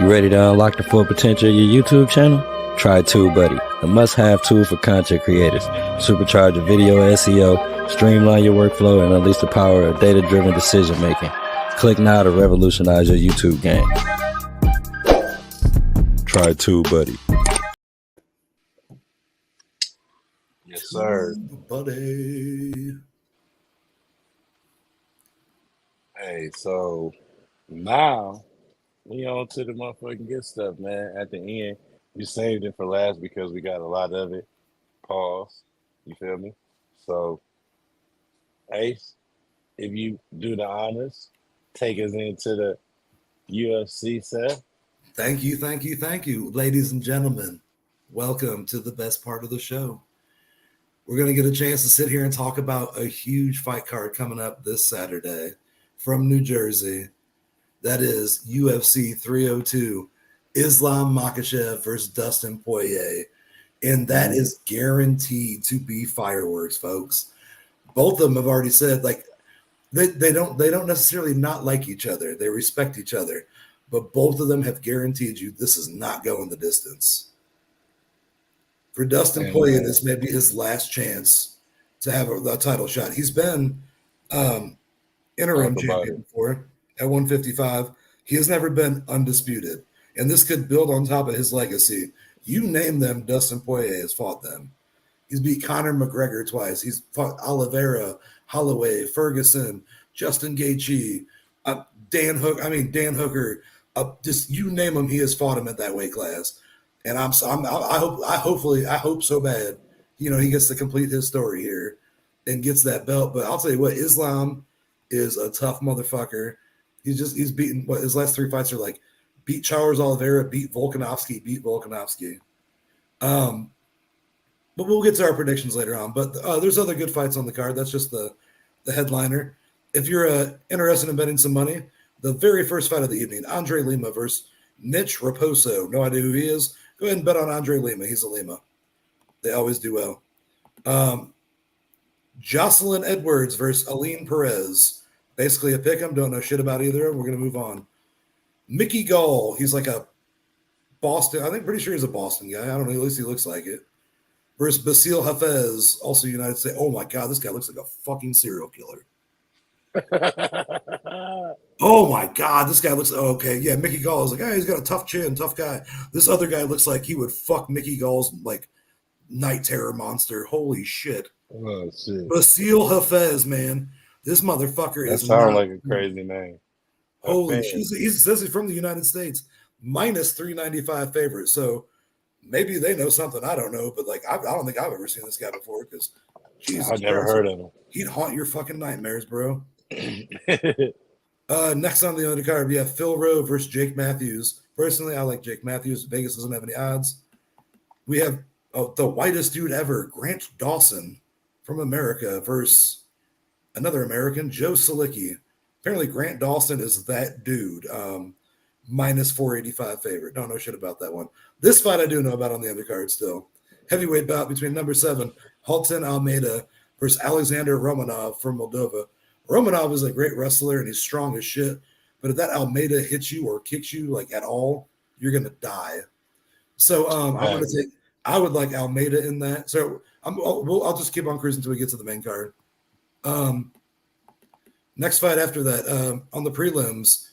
You ready to unlock the full potential of your YouTube channel? Try Tube Buddy, a must-have tool for content creators. Supercharge your video SEO, streamline your workflow, and unleash the power of data-driven decision-making. Click now to revolutionize your YouTube game. Try Tube Buddy. Yes, sir. Tube Buddy. Hey, so now we on to the motherfucking good stuff, man. At the end, we saved it for last because we got a lot of it. Pause. You feel me? So, Ace, if you do the honors, take us into the UFC set. Thank you, ladies and gentlemen. Welcome to the best part of the show. We're going to get a chance to sit here and talk about a huge fight card coming up this Saturday from New Jersey. That is UFC 302, Islam Makhachev versus Dustin Poirier. And that is guaranteed to be fireworks, folks. Both of them have already said, like, they don't necessarily not like each other. They respect each other. But both of them have guaranteed you this is not going the distance. For Dustin Poirier, this may be his last chance to have a title shot. He's been interim champion before at 155. He has never been undisputed. And this could build on top of his legacy. You name them, Dustin Poirier has fought them. He's beat Conor McGregor twice. He's fought Oliveira, Holloway, Ferguson, Justin Gaethje, Dan Hooker. Just you name him, he has fought him at that weight class. And I hope so bad, he gets to complete his story here and gets that belt. But I'll tell you what, Islam is a tough motherfucker. He's beaten his last 3 fights are like beat Charles Oliveira, beat Volkanovski. But we'll get to our predictions later on. But there's other good fights on the card. That's just the headliner. If you're interested in betting some money, the very first fight of the evening, Andre Lima versus Mitch Raposo. No idea who he is. Go ahead and bet on Andre Lima. He's a Lima. They always do well. Jocelyn Edwards versus Aline Perez. Basically a pick 'em. Don't know shit about either of them. We're going to move on. Mickey Gall. He's like a Boston. Pretty sure he's a Boston guy. I don't know. At least he looks like it. Versus Basil Hafez, also United States. Oh my God, this guy looks like a fucking serial killer. Oh my God, this guy looks okay. Yeah, Mickey Gall is like, hey, he's got a tough chin, tough guy. This other guy looks like he would fuck Mickey Gall's like night terror monster. Holy shit. Oh shit. Basil Hafez, man. This motherfucker that sounds like a crazy name. Holy shit. He says he's from the United States. Minus 395 favorite. So maybe they know something I don't know, but like I don't think I've ever seen this guy before because I've never heard of him. He'd haunt your fucking nightmares, bro. Next on the undercard, we have Phil Rowe versus Jake Matthews. Personally, I like Jake Matthews. Vegas doesn't have any odds. We have the whitest dude ever, Grant Dawson from America versus another American, Joe Salicki. Apparently, Grant Dawson is that dude. Minus 485 favorite. Don't know shit about that one. This fight I do know about on the undercard still. Heavyweight bout between number 7, Halton Almeida versus Alexander Romanov from Moldova. Romanov is a great wrestler and he's strong as shit. But if that Almeida hits you or kicks you like at all, you're gonna die. So I'm gonna take. I would like Almeida in that. So I'll just keep on cruising until we get to the main card. Next fight after that on the prelims,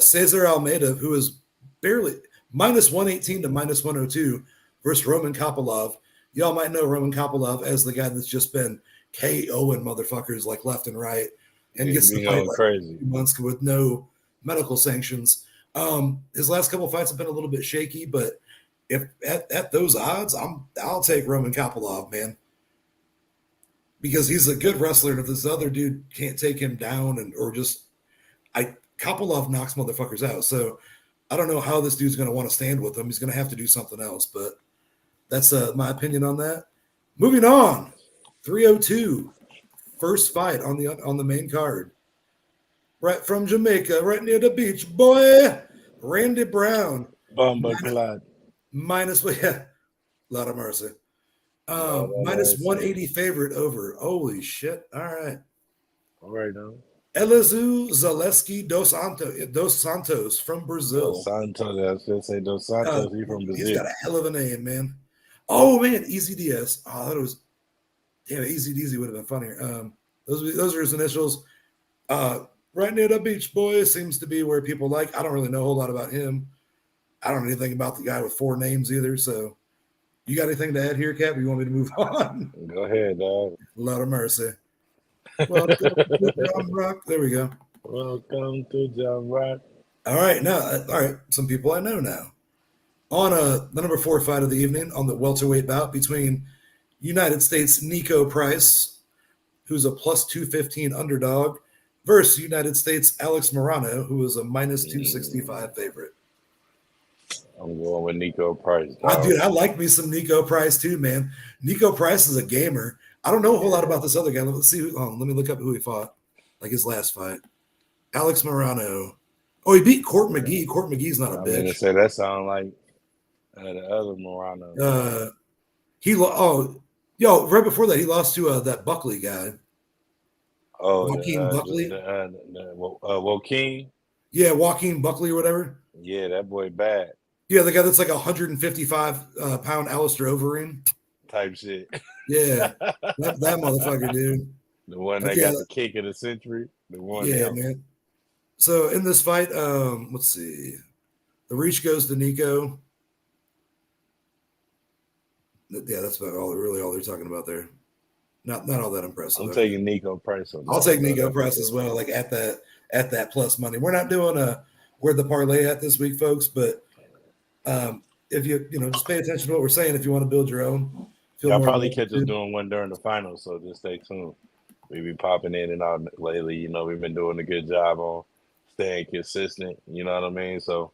Cesar Almeida, who is barely minus 118 to minus 102 versus Roman Kopylov. Y'all might know Roman Kopylov as the guy that's just been KOing motherfuckers like left and right and gets the fight like crazy 2 months with no medical sanctions. His last couple of fights have been a little bit shaky, but if at those odds, I'll take Roman Kopylov, man, because he's a good wrestler. And if this other dude can't take him down Kopylov knocks motherfuckers out. So I don't know how this dude's going to want to stand with him. He's going to have to do something else, but that's my opinion on that. Moving on, 302, first fight on the main card. Right from Jamaica, right near the beach, boy, Randy Brown. Minus, yeah, lot of mercy. Minus 180 favorite over. Holy shit. All right. All right, now. Elizu Zaleski dos Santos from Brazil. Dos Santos, I was going to say Dos Santos. He's from Brazil. He's got a hell of a name, man. Oh, man, Easy Diaz. Oh, I thought it was, damn, Easy Deezy would have been funnier. Those are his initials. Right near the beach, boy, seems to be where people like. I don't really know a whole lot about him. I don't know anything about the guy with 4 names either. So, you got anything to add here, Cap? Or you want me to move on? Go ahead, dog. Lot of mercy. Welcome to John Rock. There we go. Welcome to John Rock. All right, some people I know now. On the number 4 fight of the evening on the welterweight bout between United States Nico Price, who's a plus 215 underdog, versus United States Alex Morano, who is a minus 265 favorite. I'm going with Nico Price. Dude, I like me some Nico Price too, man. Nico Price is a gamer. I don't know a whole lot about this other guy. Let's see. Let me look up who he fought, like his last fight. Alex Morano. Oh, he beat Court McGee. Court McGee's not a bitch. I'm gonna say that sounds like the other Morano. Right before that, he lost to that Buckley guy. Oh, Joaquin Buckley. Joaquin. Yeah, Joaquin Buckley or whatever. Yeah, that boy bad. Yeah, the guy that's like 155 pound Alistair Overeem type shit. Yeah, that motherfucker, dude. The one that got the kick of the century. The one. Yeah, man. So in this fight, let's see. The reach goes to Nico. Yeah, that's about all they're talking about there. Not all that impressive. I'm taking Nico Price. I'll take Nico Price as well, like at that plus money. We're not doing where the parlay at this week, folks, but if you just pay attention to what we're saying, if you want to build your own. Y'all probably catch us doing one during the finals, so just stay tuned. We be popping in and out lately. We've been doing a good job on staying consistent. You know what I mean? So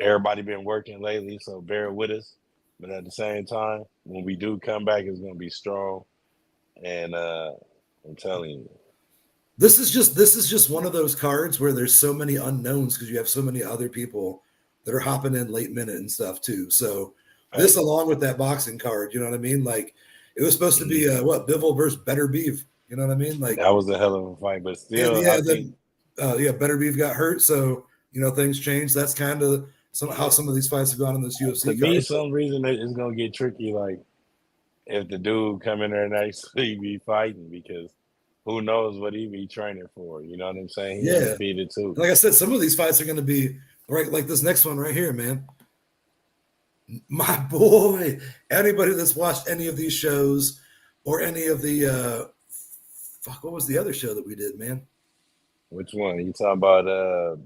everybody been working lately, so bear with us. But at the same time, when we do come back, it's going to be strong. And I'm telling you. This is just one of those cards where there's so many unknowns because you have so many other people that are hopping in late minute and stuff too. So this along with that boxing card, you know what I mean? Like it was supposed to be Bivol versus Better Beef. You know what I mean? Like that was a hell of a fight, but still, Better Beef got hurt, so things changed. That's kind of how some of these fights have gone in this UFC. To me, some reason it's gonna get tricky. Like if the dude come in there and actually be fighting, because who knows what he be training for? You know what I'm saying? He's undefeated too. Like I said, some of these fights are going to be right, like this next one right here, man. My boy, anybody that's watched any of these shows or any of the what was the other show that we did, man? Which one? You talking about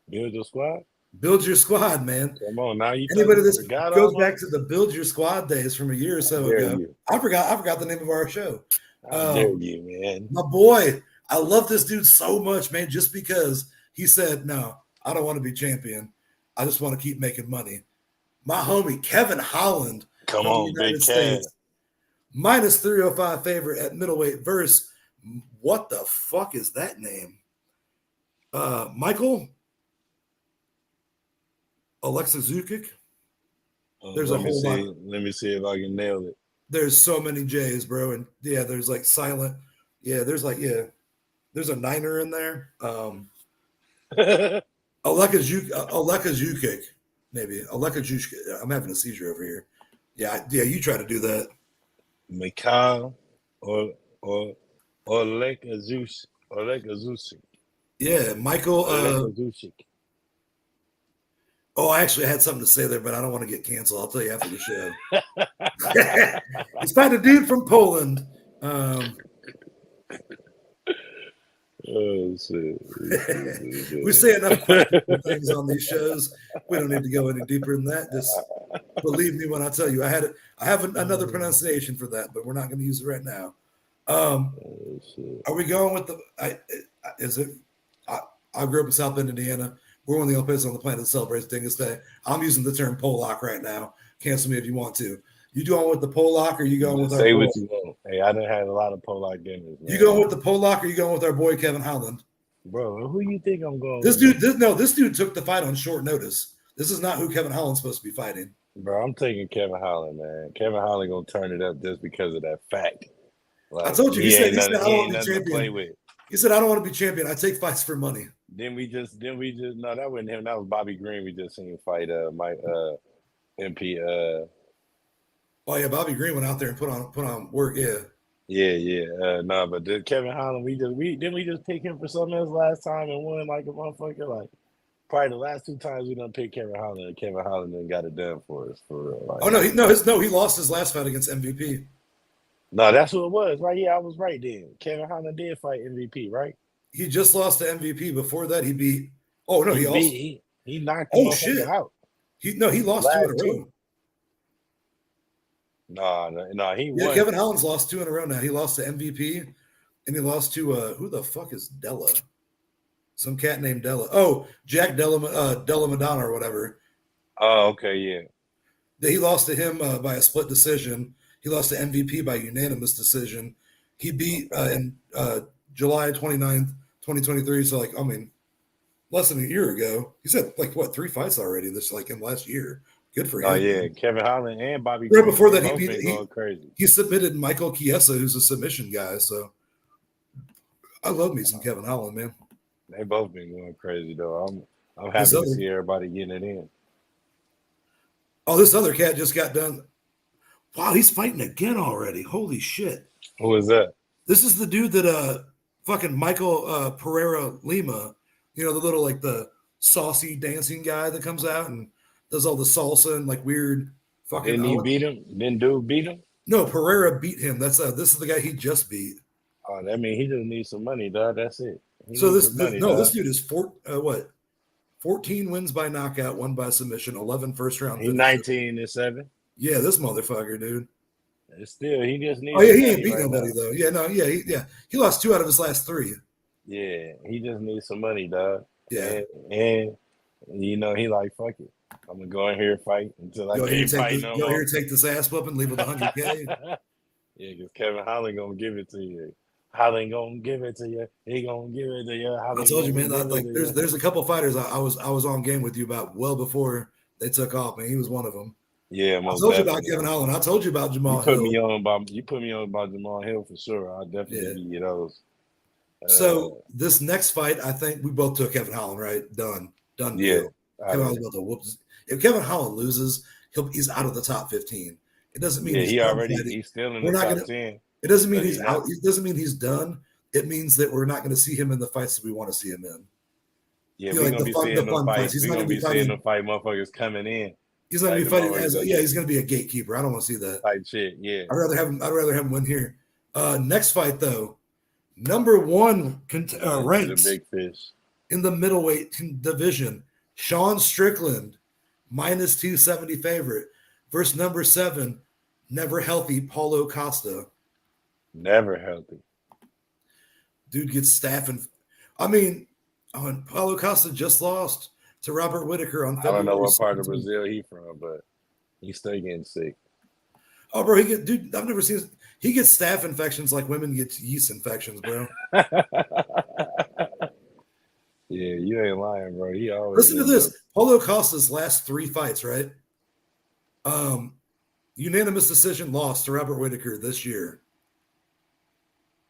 Build Your Squad? Build Your Squad, man. Come on, now you anybody that goes back to the Build Your Squad days from a year or so ago. I forgot the name of our show. How dare you, man. My boy, I love this dude so much, man, just because He said, "No, I don't want to be champion. I just want to keep making money." My homie Kevin Holland Come from the on, United Big Cat. States, minus 305 favorite at middleweight versus what the fuck is that name? Michael Alexa Zukic. There's a whole lot. Let me see if I can nail it. There's so many J's, bro, and yeah, there's like silent. Yeah, there's a niner in there. Aleka Zukic, maybe Aleka Zukic. I'm having a seizure over here. Yeah, you try to do that. Mikhail or Oleka Zusic. Yeah, Michael. Oleka Zusic. Oh, I actually had something to say there, but I don't want to get canceled. I'll tell you after the show. He's fighting a dude from Poland. Oh shit! We say enough questionable things on these shows. We don't need to go any deeper than that. Just believe me when I tell you. I have another pronunciation for that, but we're not going to use it right now. Are we going with the? I grew up in South Bend, Indiana. We're one of the only places on the planet that celebrates Dingus Day. I'm using the term Polak right now. Cancel me if you want to. You going with the Polak or you going with say our what you want? Hey, I done had a lot of Polak dinners. Man. You going with the Polak or you going with our boy Kevin Holland? Bro, who you think I'm going this with? This dude took the fight on short notice. This is not who Kevin Holland's supposed to be fighting. Bro, I'm taking Kevin Holland, man. Kevin Holland gonna turn it up just because of that fact. Like, I told you, he said I don't want to be champion. He said I don't want to be champion. I take fights for money. Then we just no, that wasn't him. That was Bobby Green. We just seen him fight MP. Oh yeah, Bobby Green went out there and put on work. Yeah. No, but Kevin Holland, we just pick him for something else last time and won like a motherfucker. Like probably the last 2 times we done picked Kevin Holland, and Kevin Holland done got it done for us for real. Like, oh no, he lost his last fight against MVP. No, that's what it was, right? Yeah, I was right then. Kevin Holland did fight MVP, right? He just lost to MVP. Before that, he beat. Oh no, he knocked him out. He lost 2 in a row. No, he won. Kevin Holland's lost 2 in a row now. He lost to MVP, and he lost to who the fuck is Della? Some cat named Della. Oh, Jack Della Madonna or whatever. Oh, okay, yeah. He lost to him by a split decision. He lost to MVP by unanimous decision. He beat in July 29th, 2023. So, less than a year ago. He's had 3 fights already this in last year. Good for him. Oh yeah, Kevin Holland and Bobby. Right before that, he submitted Michael Chiesa, who's a submission guy. So I love me some Kevin Holland, man. They both been going crazy though. I'm happy to see everybody getting it in. Oh, this other cat just got done. Wow, he's fighting again already. Holy shit! Who is that? This is the dude that fucking Michael Pereira Lima. You know, the little the saucy dancing guy that comes out and does all the salsa and weird fucking. Didn't he beat him? Didn't dude beat him? No, Pereira beat him. That's this is the guy he just beat. Oh, that means he just needs some money, dog. That's it. This dude is 14 wins by knockout, 1 by submission, 11 first round. He's 19-7. Yeah, this motherfucker, dude. Still, he just needs. Oh yeah, he ain't beat nobody though. Yeah, no, yeah. He lost 2 out of his last 3. Yeah, he just needs some money, dog. Yeah, and he like fuck it. I'm gonna go in here and fight until I can't fight no more. Go here, take this ass whoop and leave with $100K. Yeah, because Kevin Holland gonna give it to you. Holland gonna give it to you. He gonna give it to you. I told you, man. There's a couple fighters I was on game with you about well before they took off, man. He was one of them. Yeah, I told you about Kevin Holland. I told you about Jamal Hill. You put me on about Jamal Hill for sure. I'll definitely give you those. So this next fight, I think we both took Kevin Holland, right? Done. Yeah. Kevin Holland's about to whoop. If Kevin Holland loses, he's out of the top 15. It doesn't mean he's still in the top 10. It doesn't mean he's out. It doesn't mean he's done. It means that we're not going to see him in the fights that we want to see him in. Yeah, we're going to be seeing the fights. He's going to be seeing the fight motherfuckers coming in. He's going to be fighting he's going to be a gatekeeper. I don't want to see that. Type shit, yeah. I'd rather have him win here. Next fight though, number 1 ranks big fish in the middleweight division. Sean Strickland, minus 270 favorite, versus number 7, never healthy Paulo Costa. Never healthy. Dude gets staffing. I mean, Oh, and Paulo Costa just lost to Robert Whitaker on I don't know February what part of 17th. Brazil he from, but he's still getting sick. Oh, bro, dude, I've never seen this. He gets staph infections like women get yeast infections, bro. Yeah, you ain't lying, bro. He always Listen to end up. this. Paulo Costa's last 3 fights, right? Unanimous decision loss to Robert Whitaker this year.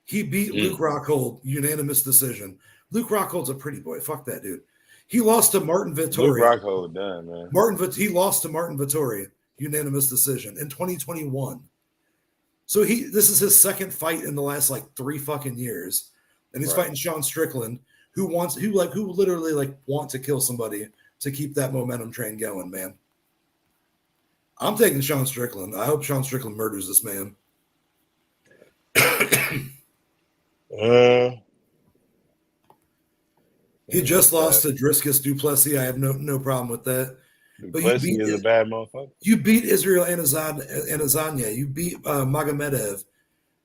He beat Luke Rockhold, unanimous decision. Luke Rockhold's a pretty boy. Fuck that dude. He lost to Martin Luke Vettori. Rockhold done, man. He lost to Martin Vettori, unanimous decision in 2021. So this is his second fight in the last like 3 fucking years, and he's fighting Sean Strickland, who literally like want to kill somebody to keep that momentum train going, man. I'm taking Sean Strickland. I hope Sean Strickland murders this man. He just lost to Driscus Duplessis. I have no problem with that. But Duplessis is a bad motherfucker. You beat Israel Adesanya. You beat Magomedov.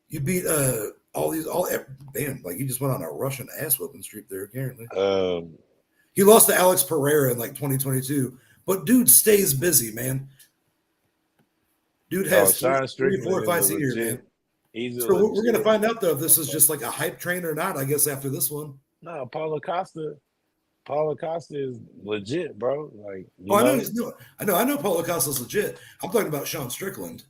You beat damn, like he just went on a Russian ass whooping streak there, apparently. He lost to Alex Pereira in like 2022. But dude stays busy, man. Dude has 3 or 4 fights a year, man. So we're gonna find out though if this is just like a hype train or not, I guess, after this one. No, Paulo Costa is legit, bro. Like, I know Paulo Costa's legit. I'm talking about Sean Strickland.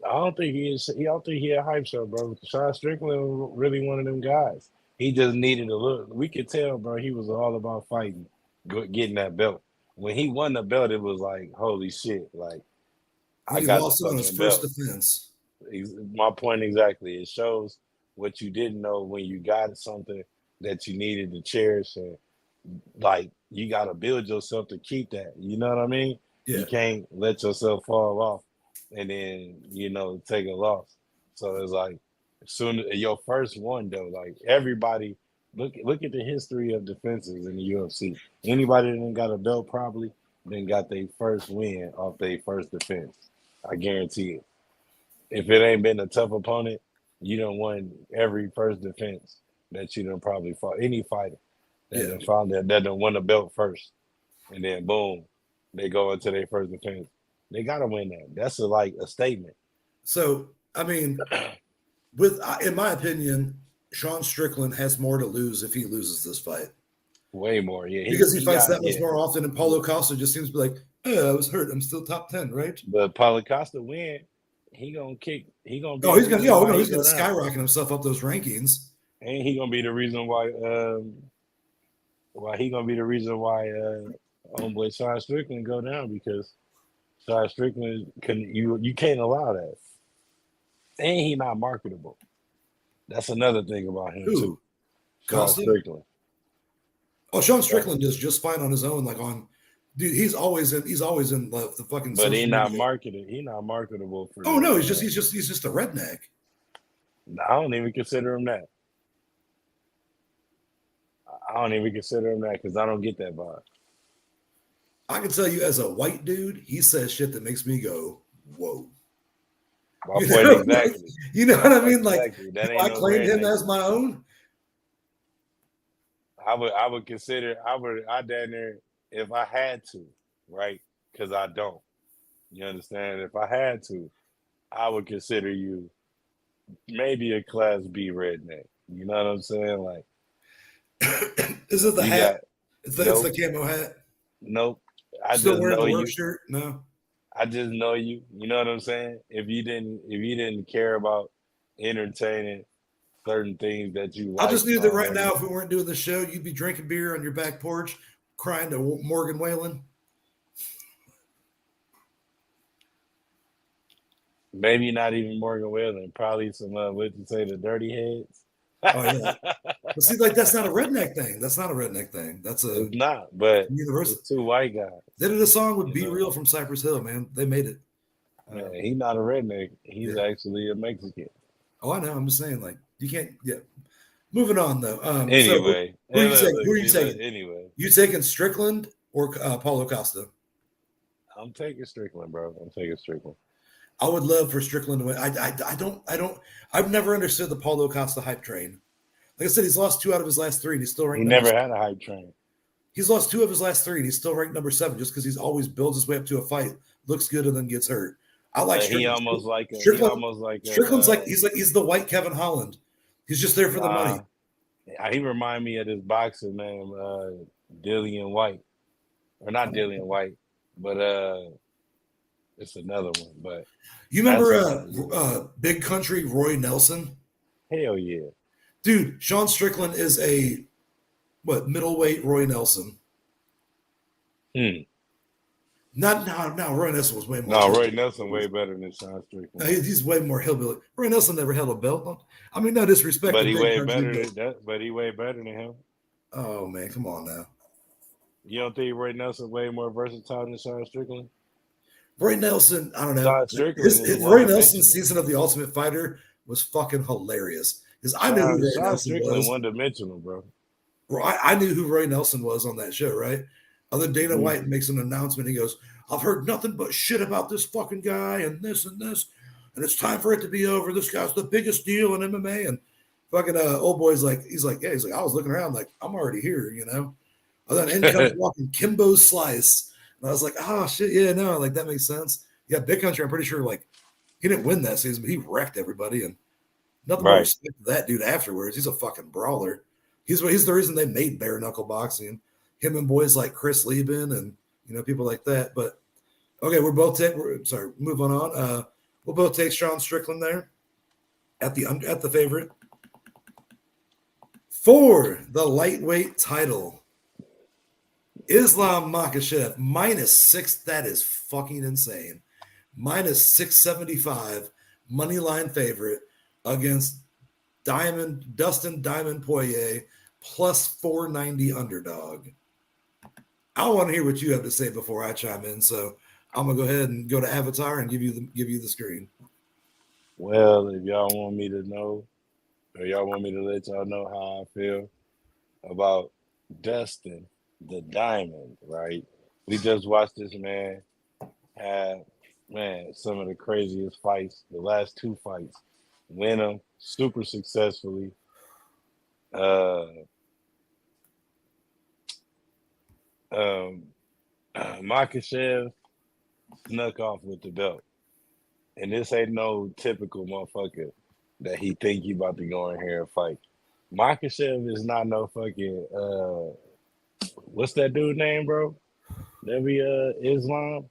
I don't think he is. I don't think he a hype show, bro. Sean Strickland was really one of them guys. He just needed a look. We could tell, bro. He was all about fighting, getting that belt. When he won the belt, it was like, holy shit! Like, he lost on his first defense. My point exactly. It shows what you didn't know when you got something that you needed to cherish, and like you got to build yourself to keep that. You know what I mean? Yeah. You can't let yourself fall off and then take a loss. So it's like soon your first one though, like everybody look at the history of defenses in the UFC. Anybody that done got a belt probably then got their first win off their first defense. I guarantee it. If it ain't been a tough opponent, you done won every first defense that you done probably fought. Any fighter that done won the belt first, and then boom, they go into their first defense. They gotta win that. That's a statement. So I mean, in my opinion, Sean Strickland has more to lose if he loses this fight. Way more, yeah. Because he fights that much more often, and Paulo Costa just seems to be like, oh, I was hurt. I'm still top 10, right? But Paulo Costa win, he gonna kick. He's gonna skyrocket himself up those rankings, and he gonna be the reason why. Homeboy Sean Strickland go down, because Sean Strickland you can't allow that, and he not marketable. That's another thing about him too. Sean Strickland. Oh, Sean Strickland does just fine on his own. Like dude, he's always in the fucking. But he's not marketed. He's not marketable for. Oh no, he's just a redneck. I don't even consider him that. Because I don't get that vibe. I can tell you, as a white dude, he says shit that makes me go, "Whoa." Exactly. You know what I mean? Like, exactly. I claimed him as my own. I would consider. I down there if I had to, right? Because I don't. You understand? If I had to, I would consider you maybe a Class B redneck. You know what I'm saying? Like, is it the hat? It's the camo hat. Nope. I still just wearing know the work you. Shirt? No. I just know you. You know what I'm saying? If you didn't care about entertaining certain things that you like. I just knew that right now, if we weren't doing the show, you'd be drinking beer on your back porch, crying to Morgan Whalen. Maybe not even Morgan Whalen. Probably some the Dirty Heads. Oh yeah. But see, like, that's not a redneck thing. That's It's not, but universal. It's 2 white guys. They did a song with Be Real from Cypress Hill, man. They made it. He's not a redneck. He's actually a Mexican. Oh, I know. I'm just saying, like, you can't. Yeah. Moving on though. Anyway, who are you taking? Anyway, you taking Strickland or Paulo Costa? I'm taking Strickland, bro. I would love for Strickland to win. I've never understood the Paulo Costa hype train. Like I said, he's lost 2 out of his last 3, and he's still ranked. He never had a hype train. He's lost 2 of his last 3, and he's still ranked number 7 just because he's always builds his way up to a fight, looks good, and then gets hurt. I like Strickland. Strickland's like he's the white Kevin Holland. He's just there for the money. He remind me of this boxer named Dillian White, or not Dillian White, but it's another one. But you remember Big Country Roy Nelson? Hell yeah, dude. Sean Strickland is a middleweight Roy Nelson. Not Roy Nelson was way more. No, Roy Nelson way better than Sean Strickland. No, he's way more hillbilly. Roy Nelson never held a belt. I mean, no disrespect. But he way better than that. But he way better than him. Oh man, come on now. You don't think Roy Nelson way more versatile than Sean Strickland? Roy Nelson, I don't know. Roy Nelson's season of The Ultimate Fighter was fucking hilarious because I knew who Roy Nelson was. One-dimensional, bro. I knew who Roy Nelson was on that show, right? Other Dana White makes an announcement. He goes, "I've heard nothing but shit about this fucking guy and this, and it's time for it to be over. This guy's the biggest deal in MMA." And fucking old boy's like, he's like, I was looking around like, I'm already here, you know. And then in comes walking Kimbo Slice, and I was like, oh shit, yeah, no, like that makes sense. Yeah, Big Country, I'm pretty sure like he didn't win that season, but he wrecked everybody, and nothing but respect to that dude afterwards. He's a fucking brawler. He's the reason they made bare knuckle boxing. Him and boys like Chris Lieben and people like that. But okay, move on. We'll both take Sean Strickland there at the favorite for the lightweight title. Islam Makhachev -6. That is fucking insane. -675 money line favorite against Dustin Diamond Poirier +490 underdog. I want to hear what you have to say before I chime in, so I'm gonna go ahead and go to Avatar and give you the screen. Well, if y'all want me to know, or y'all want me to let y'all know how I feel about Dustin the Diamond, right? We just watched this man have some of the craziest fights. The last 2 fights, win them super successfully. Makhachev snuck off with the belt, and this ain't no typical motherfucker that he think he about to go in here and fight. Makhachev is not no fucking what's that dude name, bro? That be Islam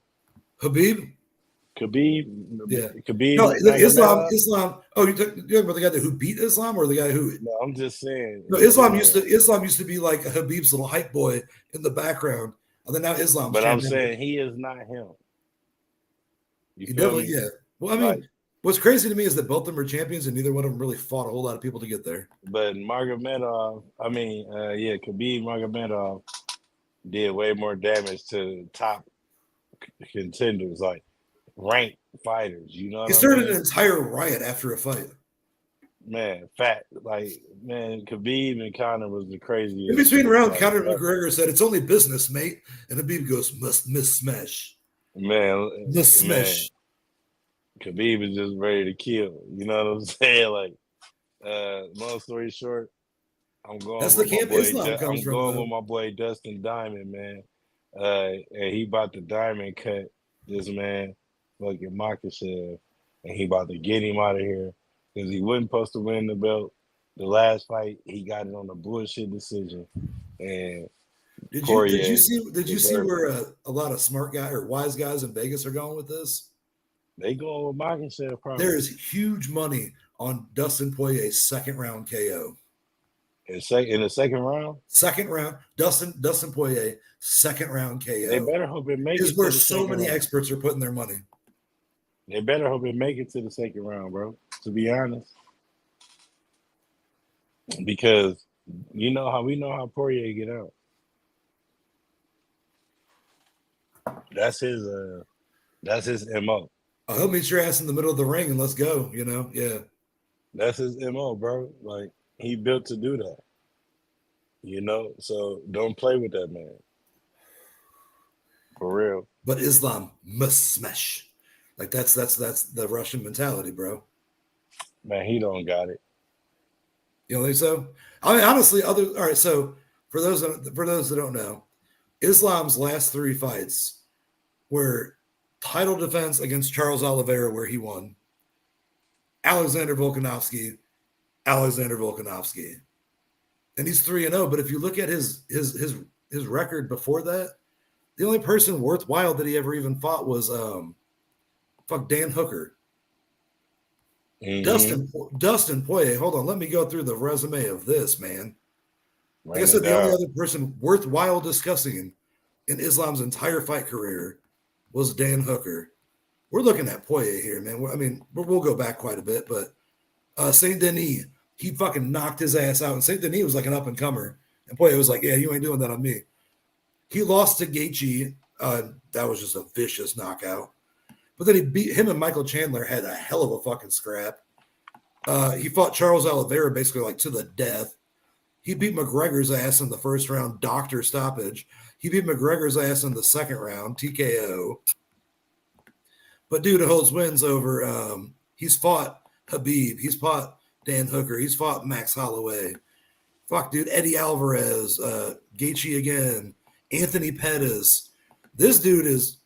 Khabib. Yeah, Khabib. No, Islam. Oh, you're talking about the guy who beat Islam, or the guy who? No, I'm just saying. No, Islam used to be like Habib's little hype boy in the background, and then now Islam. But I'm saying he is not him. He definitely, yeah. Well, I mean, what's crazy to me is that both of them are champions, and neither one of them really fought a whole lot of people to get there. But Khabib Magomedov did way more damage to top contenders, like ranked fighters. You know, he started an entire riot after a fight. Man, Khabib and Conor was the craziest. In between round, Conor McGregor said, "It's only business, mate," and Khabib goes, "Must smash." Man, the smash. Khabib is just ready to kill. You know what I'm saying? Like, long story short, I'm going. That's the camp Islam comes from. I'm going with my boy Dustin Diamond, man. And he about to diamond cut this man, fucking Makhachev, and he about to get him out of here because he wasn't supposed to win the belt. The last fight, he got it on a bullshit decision. And did you see where a lot of smart guys or wise guys in Vegas are going with this? They going with Makhachev probably. There is huge money on Dustin Poirier's second round KO. In the second round? Second round, Dustin Poirier, second round KO. They better hope it makes it. Is where so many experts are putting their money. They better hope it make it to the second round, bro. To be honest, because we know how Poirier get out. That's his MO. He'll meet your ass in the middle of the ring and let's go. Yeah. That's his MO, bro. Like, he built to do that. So don't play with that man. For real. But Islam must smash. Like that's the Russian mentality, bro. Man, he don't got it. You don't think so? I mean, honestly, all right. So for those that don't know, Islam's last 3 fights were title defense against Charles Oliveira, where he won, Alexander Volkanovski, and he's 3-0. But if you look at his record before that, the only person worthwhile that he ever even fought was Dan Hooker. Dustin Poirier. Hold on, let me go through the resume of this man. Like I said, the only other person worthwhile discussing in Islam's entire fight career was Dan Hooker. We're looking at Poirier here, man. I mean, we'll go back quite a bit, but Saint Denis, he fucking knocked his ass out, and Saint Denis was like an up and comer, and Poirier was like, "Yeah, you ain't doing that on me." He lost to Gaethje. That was just a vicious knockout. But then he beat him, and Michael Chandler had a hell of a fucking scrap. He fought Charles Oliveira basically like to the death. He beat McGregor's ass in the first round, doctor stoppage. He beat McGregor's ass in the second round, TKO. But dude holds wins over. He's fought Habib. He's fought Dan Hooker. He's fought Max Holloway. Fuck, dude. Eddie Alvarez. Gaethje again. Anthony Pettis. This dude is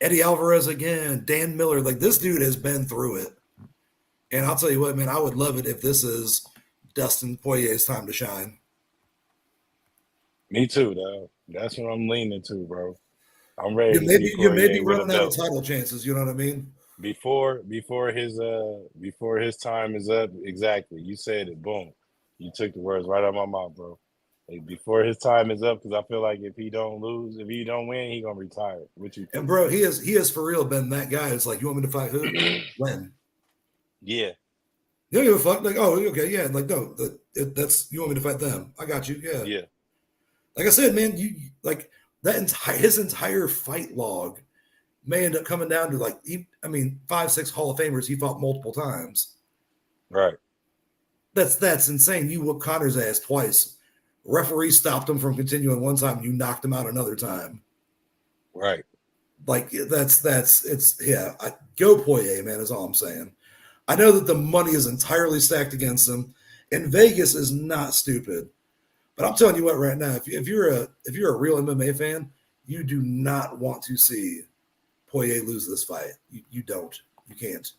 Eddie Alvarez again. Dan Miller. Like, this dude has been through it. And I'll tell you what, man, I would love it if this is Dustin Poirier's time to shine. Me too, though. That's what I'm leaning to, bro. I'm ready. You may be running out of title chances. You know what I mean? Before his time is up. Exactly. You said it. Boom. You took the words right out of my mouth, bro. Like, before his time is up, because I feel like if he don't win, he gonna retire. What you think? And bro, he has for real been that guy. It's like, you want me to fight who? When? Yeah. You don't give a fuck. Like, oh, okay, yeah. Like, no, that's you want me to fight them? I got you. Yeah. Yeah. Like I said, man, you like that his entire fight log may end up coming down to like 5-6 Hall of Famers he fought multiple times. Right. That's insane. You whooped Connor's ass twice. Referee stopped him from continuing one time. You knocked him out another time. Right. Like go Poirier, man, is all I'm saying. I know that the money is entirely stacked against him, and Vegas is not stupid. But I'm telling you what, right now, if you're a real MMA fan, you do not want to see Poirier lose this fight. You don't. You can't.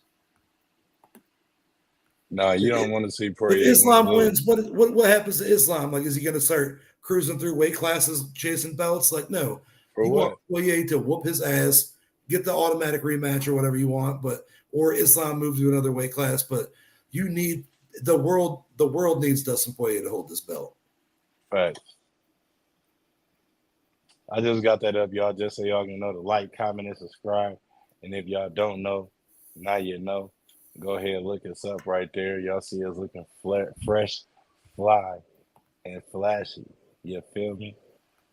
No, you don't want to see Poirier. If Islam wins, what happens to Islam? Like, is he going to start cruising through weight classes, chasing belts? Like, no. For you what? Want Poirier to whoop his ass, get the automatic rematch or whatever you want, or Islam move to another weight class. But you need the world needs Dustin Poirier to hold this belt. Right. I just got that up, y'all, just so y'all can know to like, comment, and subscribe. And if y'all don't know, now you know. Go ahead and look us up right there. Y'all see us looking fresh, fly, and flashy. You feel me?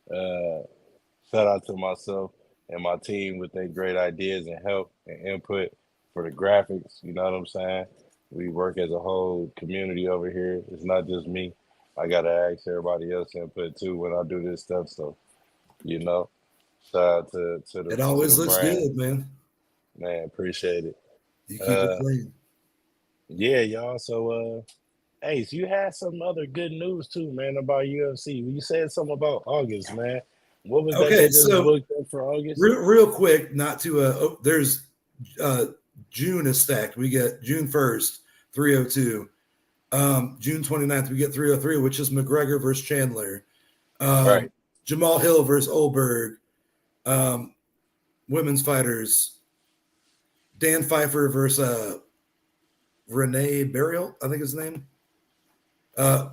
Shout out to myself and my team with their great ideas and help and input for the graphics. You know what I'm saying? We work as a whole community over here. It's not just me. I got to ask everybody else input too when I do this stuff. So, you know, shout out to the It always to the looks brand. good, man. Man, appreciate it. You keep it clean. Yeah, y'all. So, Ace, you had some other good news too, man, about UFC. You said something about August, man. What was that just booked up for August? Real quick, not to there's June is stacked. We get June 1st, 302. June 29th, we get 303, which is McGregor versus Chandler. Right. Jamal Hill versus Oldberg. Women's fighters. Dan Pfeiffer versus Renee Burial, I think his name.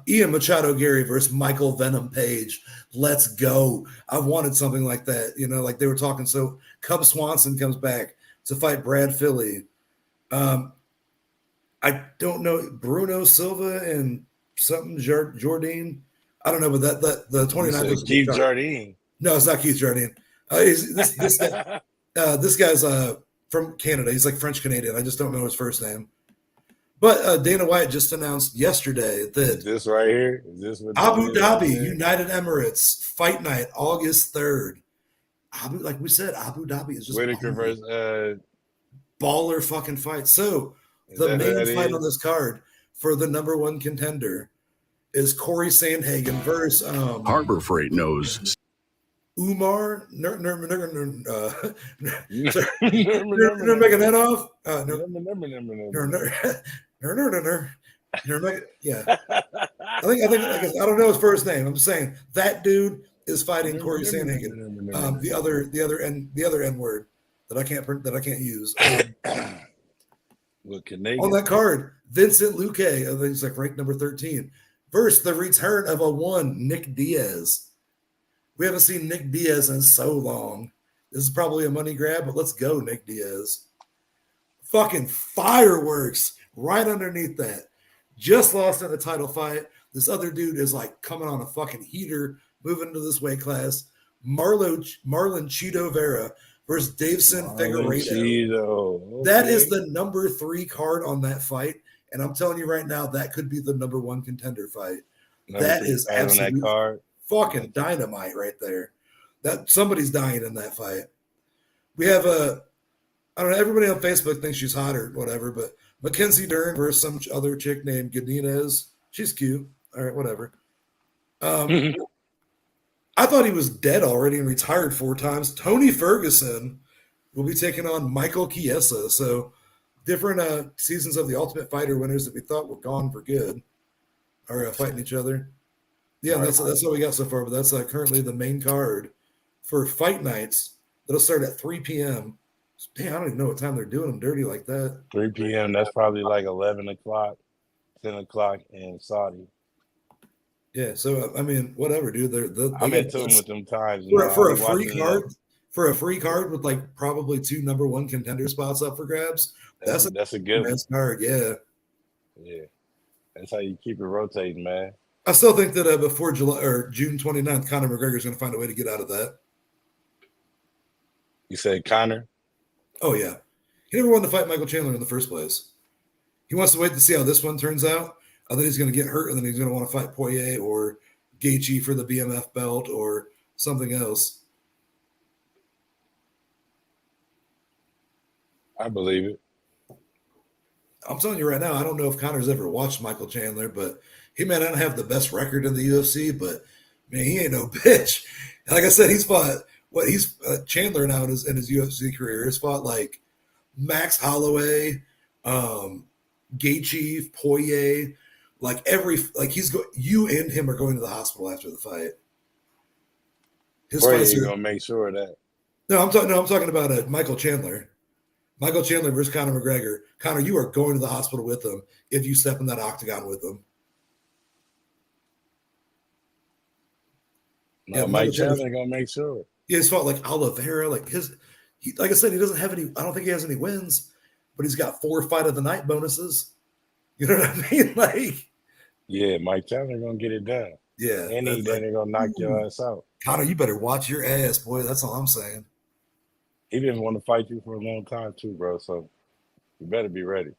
Ian Machado Gary versus Michael Venom Page. Let's go. I wanted something like that. You know, like they were talking. So Cub Swanson comes back to fight Brad Philly. I don't know, Bruno Silva and something Jardine. I don't know, but that the 29th is Keith Jardine. No, it's not Keith Jardine. This guy, this guy's from Canada. He's like French Canadian. I just don't know his first name. But Dana White just announced yesterday that this right here is this what Abu Dhabi United Emirates Fight Night, August 3rd. Like we said, Abu Dhabi is just Whitaker versus baller fucking fight. So the main fight on this card, for the number one contender is Corey Sandhagen versus Harbor Freight knows. Umar Nurmagomedov. Yeah, I don't know his first name. I'm just saying that dude is fighting Corey Sandhagen. The other N word that I can't use. On that card, Vincent Luque, I think he's like ranked number 13, versus the return of a one, Nick Diaz. We haven't seen Nick Diaz in so long. This is probably a money grab, but let's go, Nick Diaz. Fucking fireworks right underneath that. Just lost in a title fight. This other dude is like coming on a fucking heater, moving into this weight class. Marlon Cheeto Vera versus Davison Figueiredo. Okay. That is the number 3 card on that fight. And I'm telling you right now, that could be the number 1 contender fight. That is absolutely fucking dynamite right there. That somebody's dying in that fight. We have I don't know, everybody on Facebook thinks she's hot or whatever, but Mackenzie Dern versus some other chick named Godinez. She's cute. All right, whatever. I thought he was dead already and retired 4 times. Tony Ferguson will be taking on Michael Chiesa. So different seasons of the Ultimate Fighter winners that we thought were gone for good are fighting each other. Yeah, that's what we got so far. But that's currently the main card for fight nights. That'll start at 3 p.m. Damn, I don't even know what time they're doing them dirty like that. 3 p.m. That's probably like 11 o'clock, 10 o'clock in Saudi. Yeah, so I mean, whatever, dude. I'm in tune with them times. For a free card, for a free card with like probably 2 number 1 contender spots up for grabs. That's a good card. Yeah. That's how you keep it rotating, man. I still think that before July or June 29th, Conor McGregor's going to find a way to get out of that. You said Conor? Oh yeah, he never wanted to fight Michael Chandler in the first place. He wants to wait to see how this one turns out. I think he's going to get hurt, and then he's going to want to fight Poirier or Gaethje for the BMF belt or something else. I believe it. I'm telling you right now, I don't know if Conor's ever watched Michael Chandler, but he may not have the best record in the UFC, but man, he ain't no bitch. Like I said, he's fought Chandler now in his UFC career has fought like Max Holloway, Gaethje, Poirier, you and him are going to the hospital after the fight. Poirier's gonna make sure of that. No, I'm talking about Michael Chandler. Michael Chandler versus Conor McGregor. Conor, you are going to the hospital with him if you step in that octagon with him. No, yeah, Mike Chandler gonna make sure. Yeah, he's fought like Oliveira, like I said, he doesn't have any. I don't think he has any wins, but he's got 4 fight of the night bonuses. You know what I mean? Like, yeah, Mike Chandler gonna get it done. Yeah, and they're gonna knock your ass out. Conor, you better watch your ass, boy. That's all I'm saying. He didn't want to fight you for a long time too, bro. So you better be ready.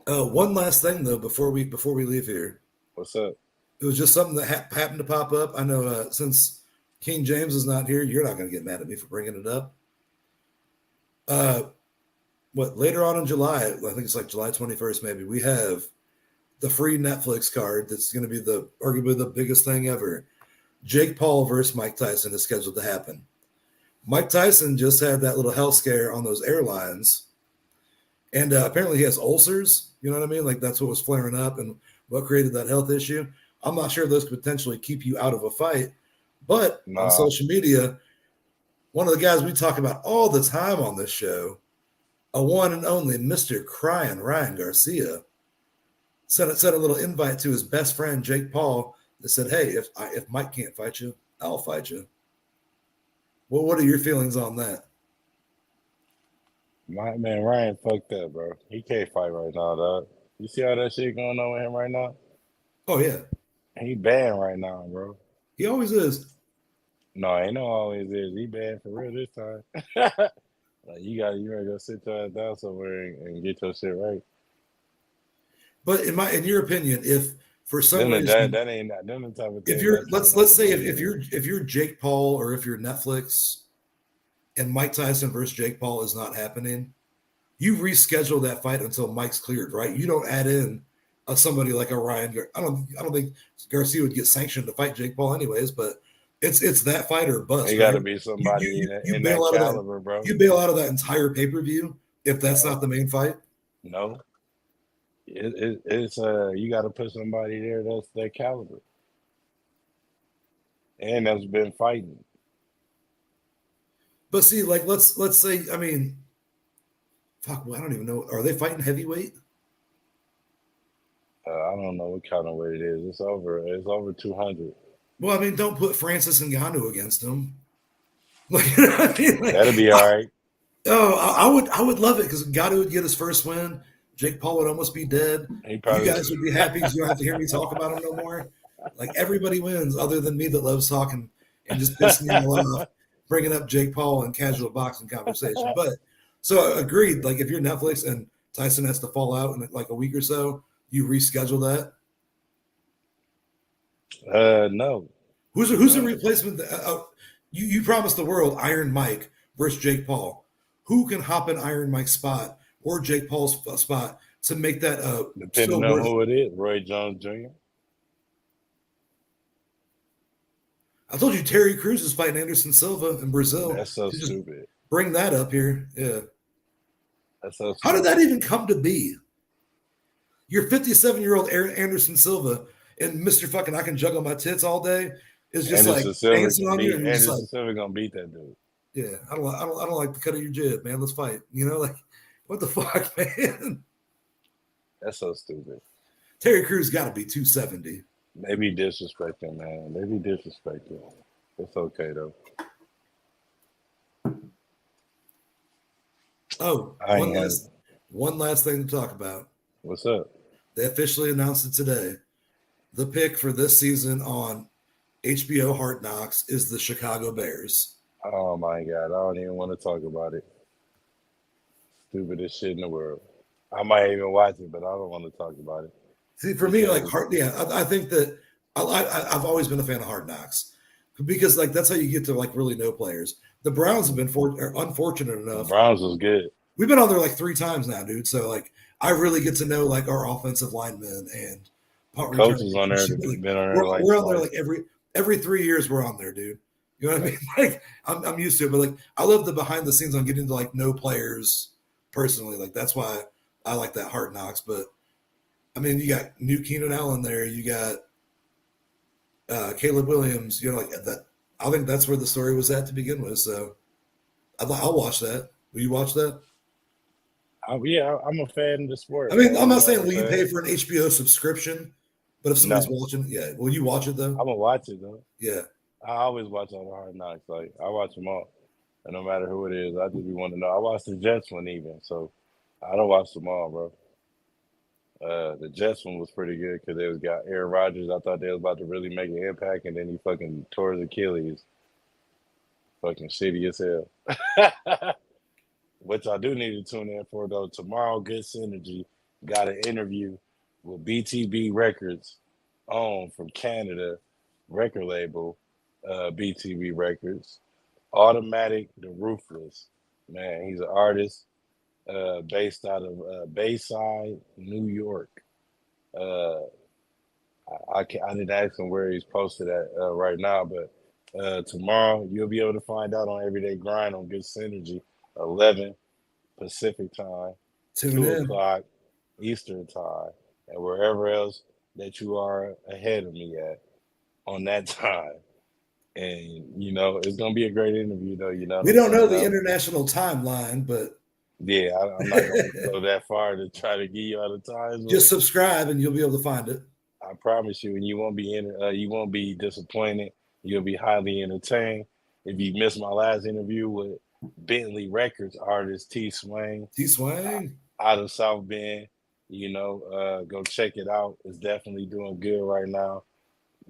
One last thing though, before we leave here. What's up? It was just something that happened to pop up. I know since King James is not here, you're not going to get mad at me for bringing it up. Later on in July, I think it's like July 21st, maybe, we have the free Netflix card that's going to be arguably the biggest thing ever. Jake Paul versus Mike Tyson is scheduled to happen. Mike Tyson just had that little health scare on those airlines, and apparently he has ulcers. You know what I mean? Like that's what was flaring up and what created that health issue. I'm not sure those could potentially keep you out of a fight, but on social media, one of the guys we talk about all the time on this show, a one and only Mr. Crying Ryan Garcia, sent a little invite to his best friend Jake Paul that said, "Hey, if Mike can't fight you, I'll fight you." Well, what are your feelings on that? My man Ryan fucked up, bro. He can't fight right now, dog. You see how that shit going on with him right now? Oh yeah, he banned right now, bro. He always is. No, ain't no always is. He banned for real this time. Like you gotta go sit your ass down somewhere and get your shit right. But in your opinion, if for some reason that ain't that the type of thing. If you're let's say if you're Jake Paul or if you're Netflix and Mike Tyson versus Jake Paul is not happening, you reschedule that fight until Mike's cleared, right? You don't add in somebody like a Ryan. I don't think Garcia would get sanctioned to fight Jake Paul anyways, but it's that fight or bust. It Right? got to be somebody You in bail that out of caliber, that. bro. You bail out of that entire pay-per-view if that's not the main fight. No, it's you got to put somebody there that's that caliber and that's been fighting. But see, like let's say, I mean, fuck, well, I don't even know. Are they fighting heavyweight? I don't know what kind of weight it is. It's over 200. Well, I mean, don't put Francis Ngannou against him. Like, you know what I mean? Like, That'll be all right. Oh, I would love it because Ngannou would get his first win. Jake Paul would almost be dead. You guys would be happy because you don't have to hear me talk about him no more. Like everybody wins, other than me that loves talking and just pissing you off, bringing up Jake Paul and casual boxing conversation. But so agreed. Like if you're Netflix and Tyson has to fall out in like a week or so, you reschedule that. No. Who's a replacement? You promised the world Iron Mike versus Jake Paul. Who can hop in Iron Mike's spot or Jake Paul's spot to make that depending on who it is? Roy Jones Jr. I told you Terry Crews is fighting Anderson Silva in Brazil. That's so stupid. Bring that up here. Yeah. That's so stupid. How did that even come to be? Your 57-year-old Anderson Silva and Mr. Fucking I can juggle my tits all day is just dancing on you. Anderson Silva gonna beat that dude. Yeah, I don't like the cut of your jib, man. Let's fight. You know, like what the fuck, man? That's so stupid. Terry Crews got to be 270. Maybe disrespecting, man. Maybe disrespecting. It's okay though. Oh, one last thing to talk about. What's up? They officially announced it today. The pick for this season on HBO Hard Knocks is the Chicago Bears. Oh my God, I don't even want to talk about it. Stupidest shit in the world. I might even watch it, but I don't want to talk about it. See, for me, like I think that I've always been a fan of Hard Knocks because like that's how you get to like really know players. The Browns have been unfortunate enough. The Browns was good. We've been on there like 3 times now, dude. So like I really get to know like our offensive linemen and coaches on there. Been on there we're on there like every 3 years we're on there, dude. You know what I mean? Like I'm used to it, but like I love the behind the scenes on getting to like know players personally. Like that's why I like that Hard Knocks. But I mean, you got New Keenan Allen there. You got Caleb Williams. You know, like that. I think that's where the story was at to begin with. So I'll watch that. Will you watch that? Yeah, I'm a fan of the sport. I mean, I'm not saying will you pay for an HBO subscription, but if somebody's watching, yeah, will you watch it though? I'm gonna watch it though. Yeah, I always watch all the Hard Knocks. Like I watch them all, and no matter who it is, I just want to know. I watched the Jets one even, so I don't watch them all, bro. The Jets one was pretty good because they got Aaron Rodgers. I thought they was about to really make an impact, and then he fucking tore his Achilles. Fucking shitty as hell. Which I do need to tune in for though. Tomorrow, Good Synergy got an interview with BTB Records from Canada record label, BTB Records. Automatic the Ruthless. Man, he's an artist based out of Bayside, New York. I didn't ask him where he's posted at right now, but tomorrow you'll be able to find out on Everyday Grind on Good Synergy. 11 Pacific time, 2 o'clock Eastern time, and wherever else that you are ahead of me at on that time. And you know, it's gonna be a great interview though. You know, we don't know the international timeline, but yeah, I'm not gonna go that far to try to give you all the times. Just subscribe and you'll be able to find it. I promise you, and you won't be disappointed. You'll be highly entertained. If you missed my last interview with Bentley Records artist T Swang out of South Bend, you know, go check it out. It's definitely doing good right now.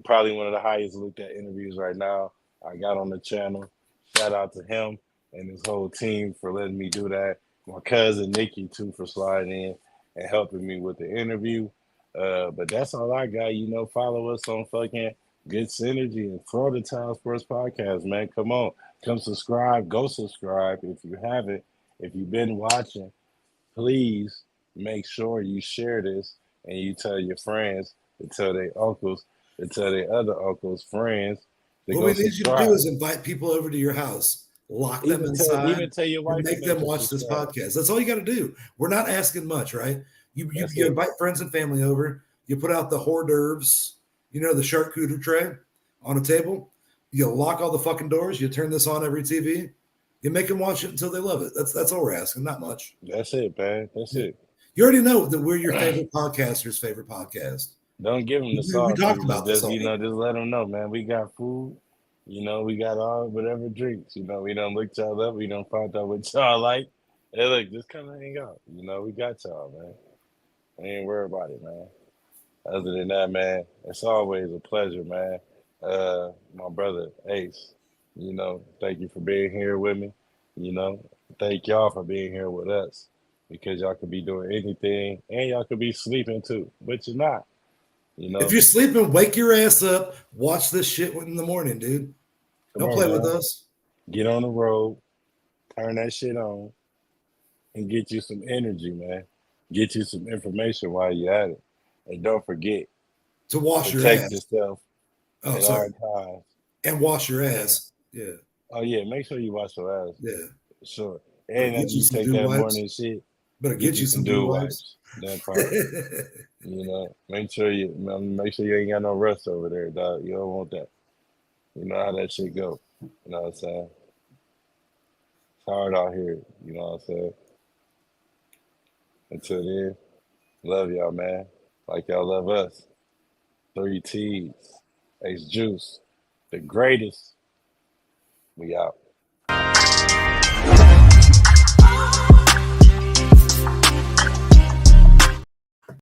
Probably one of the highest looked at interviews right now I got on the channel. Shout out to him and his whole team for letting me do that. My cousin Nikki too for sliding in and helping me with the interview. But that's all I got. You know, follow us on fucking Good Synergy and Florida Town Sports Podcast, man. Come on. Come subscribe. Go subscribe if you haven't. If you've been watching, please make sure you share this and you tell your friends to tell their uncles to tell their other uncles, friends to What go we need you to do subscribe. is invite people over to your house, lock them inside, Even tell your and wife to make make them them watch this subscribe. podcast. That's all you got to do. We're not asking much, right? That's You it. invite friends and family over. You put out the hors d'oeuvres, the charcuterie tray on a table. You lock all the fucking doors. You turn this on every TV. You make them watch it until they love it. That's all we're asking. Not much. That's it, man. That's Yeah. it. You already know that we're your favorite podcaster's favorite podcast. Don't give them the We sauce. talked about this already. Just let them know, man. We got food. We got all whatever drinks. We don't look y'all up. We don't find out what y'all like. Hey, look, just come and hang out. We got y'all, man. I ain't worried about it, man. Other than that, man, it's always a pleasure, man. My brother Ace, thank you for being here with me. You know, thank y'all for being here with us because y'all could be doing anything and y'all could be sleeping too, but you're not. You If know, you're sleeping, wake your ass up. Watch this shit in the morning, dude. come Don't on, play with man. us. Get on the road, turn that shit on, and get you some energy, man. Get you some information while you're at it. And don't forget, To wash your protect ass. yourself Oh, at all sorry. times. And wash your And ass. Yeah. oh yeah, make sure you wash your ass. Yeah. Sure. Better And get after you you some take dew that wipes. morning shit, Better get get you you some some dew dew wipes. wipes. That part. Make sure you ain't got no rust over there, dog. You don't want that. You know how that shit go. You know what I'm saying? It's hard out here. You know what I'm saying? Until then, love y'all, man. Like y'all love us. 3 T's. Ace Juice. The greatest. We out.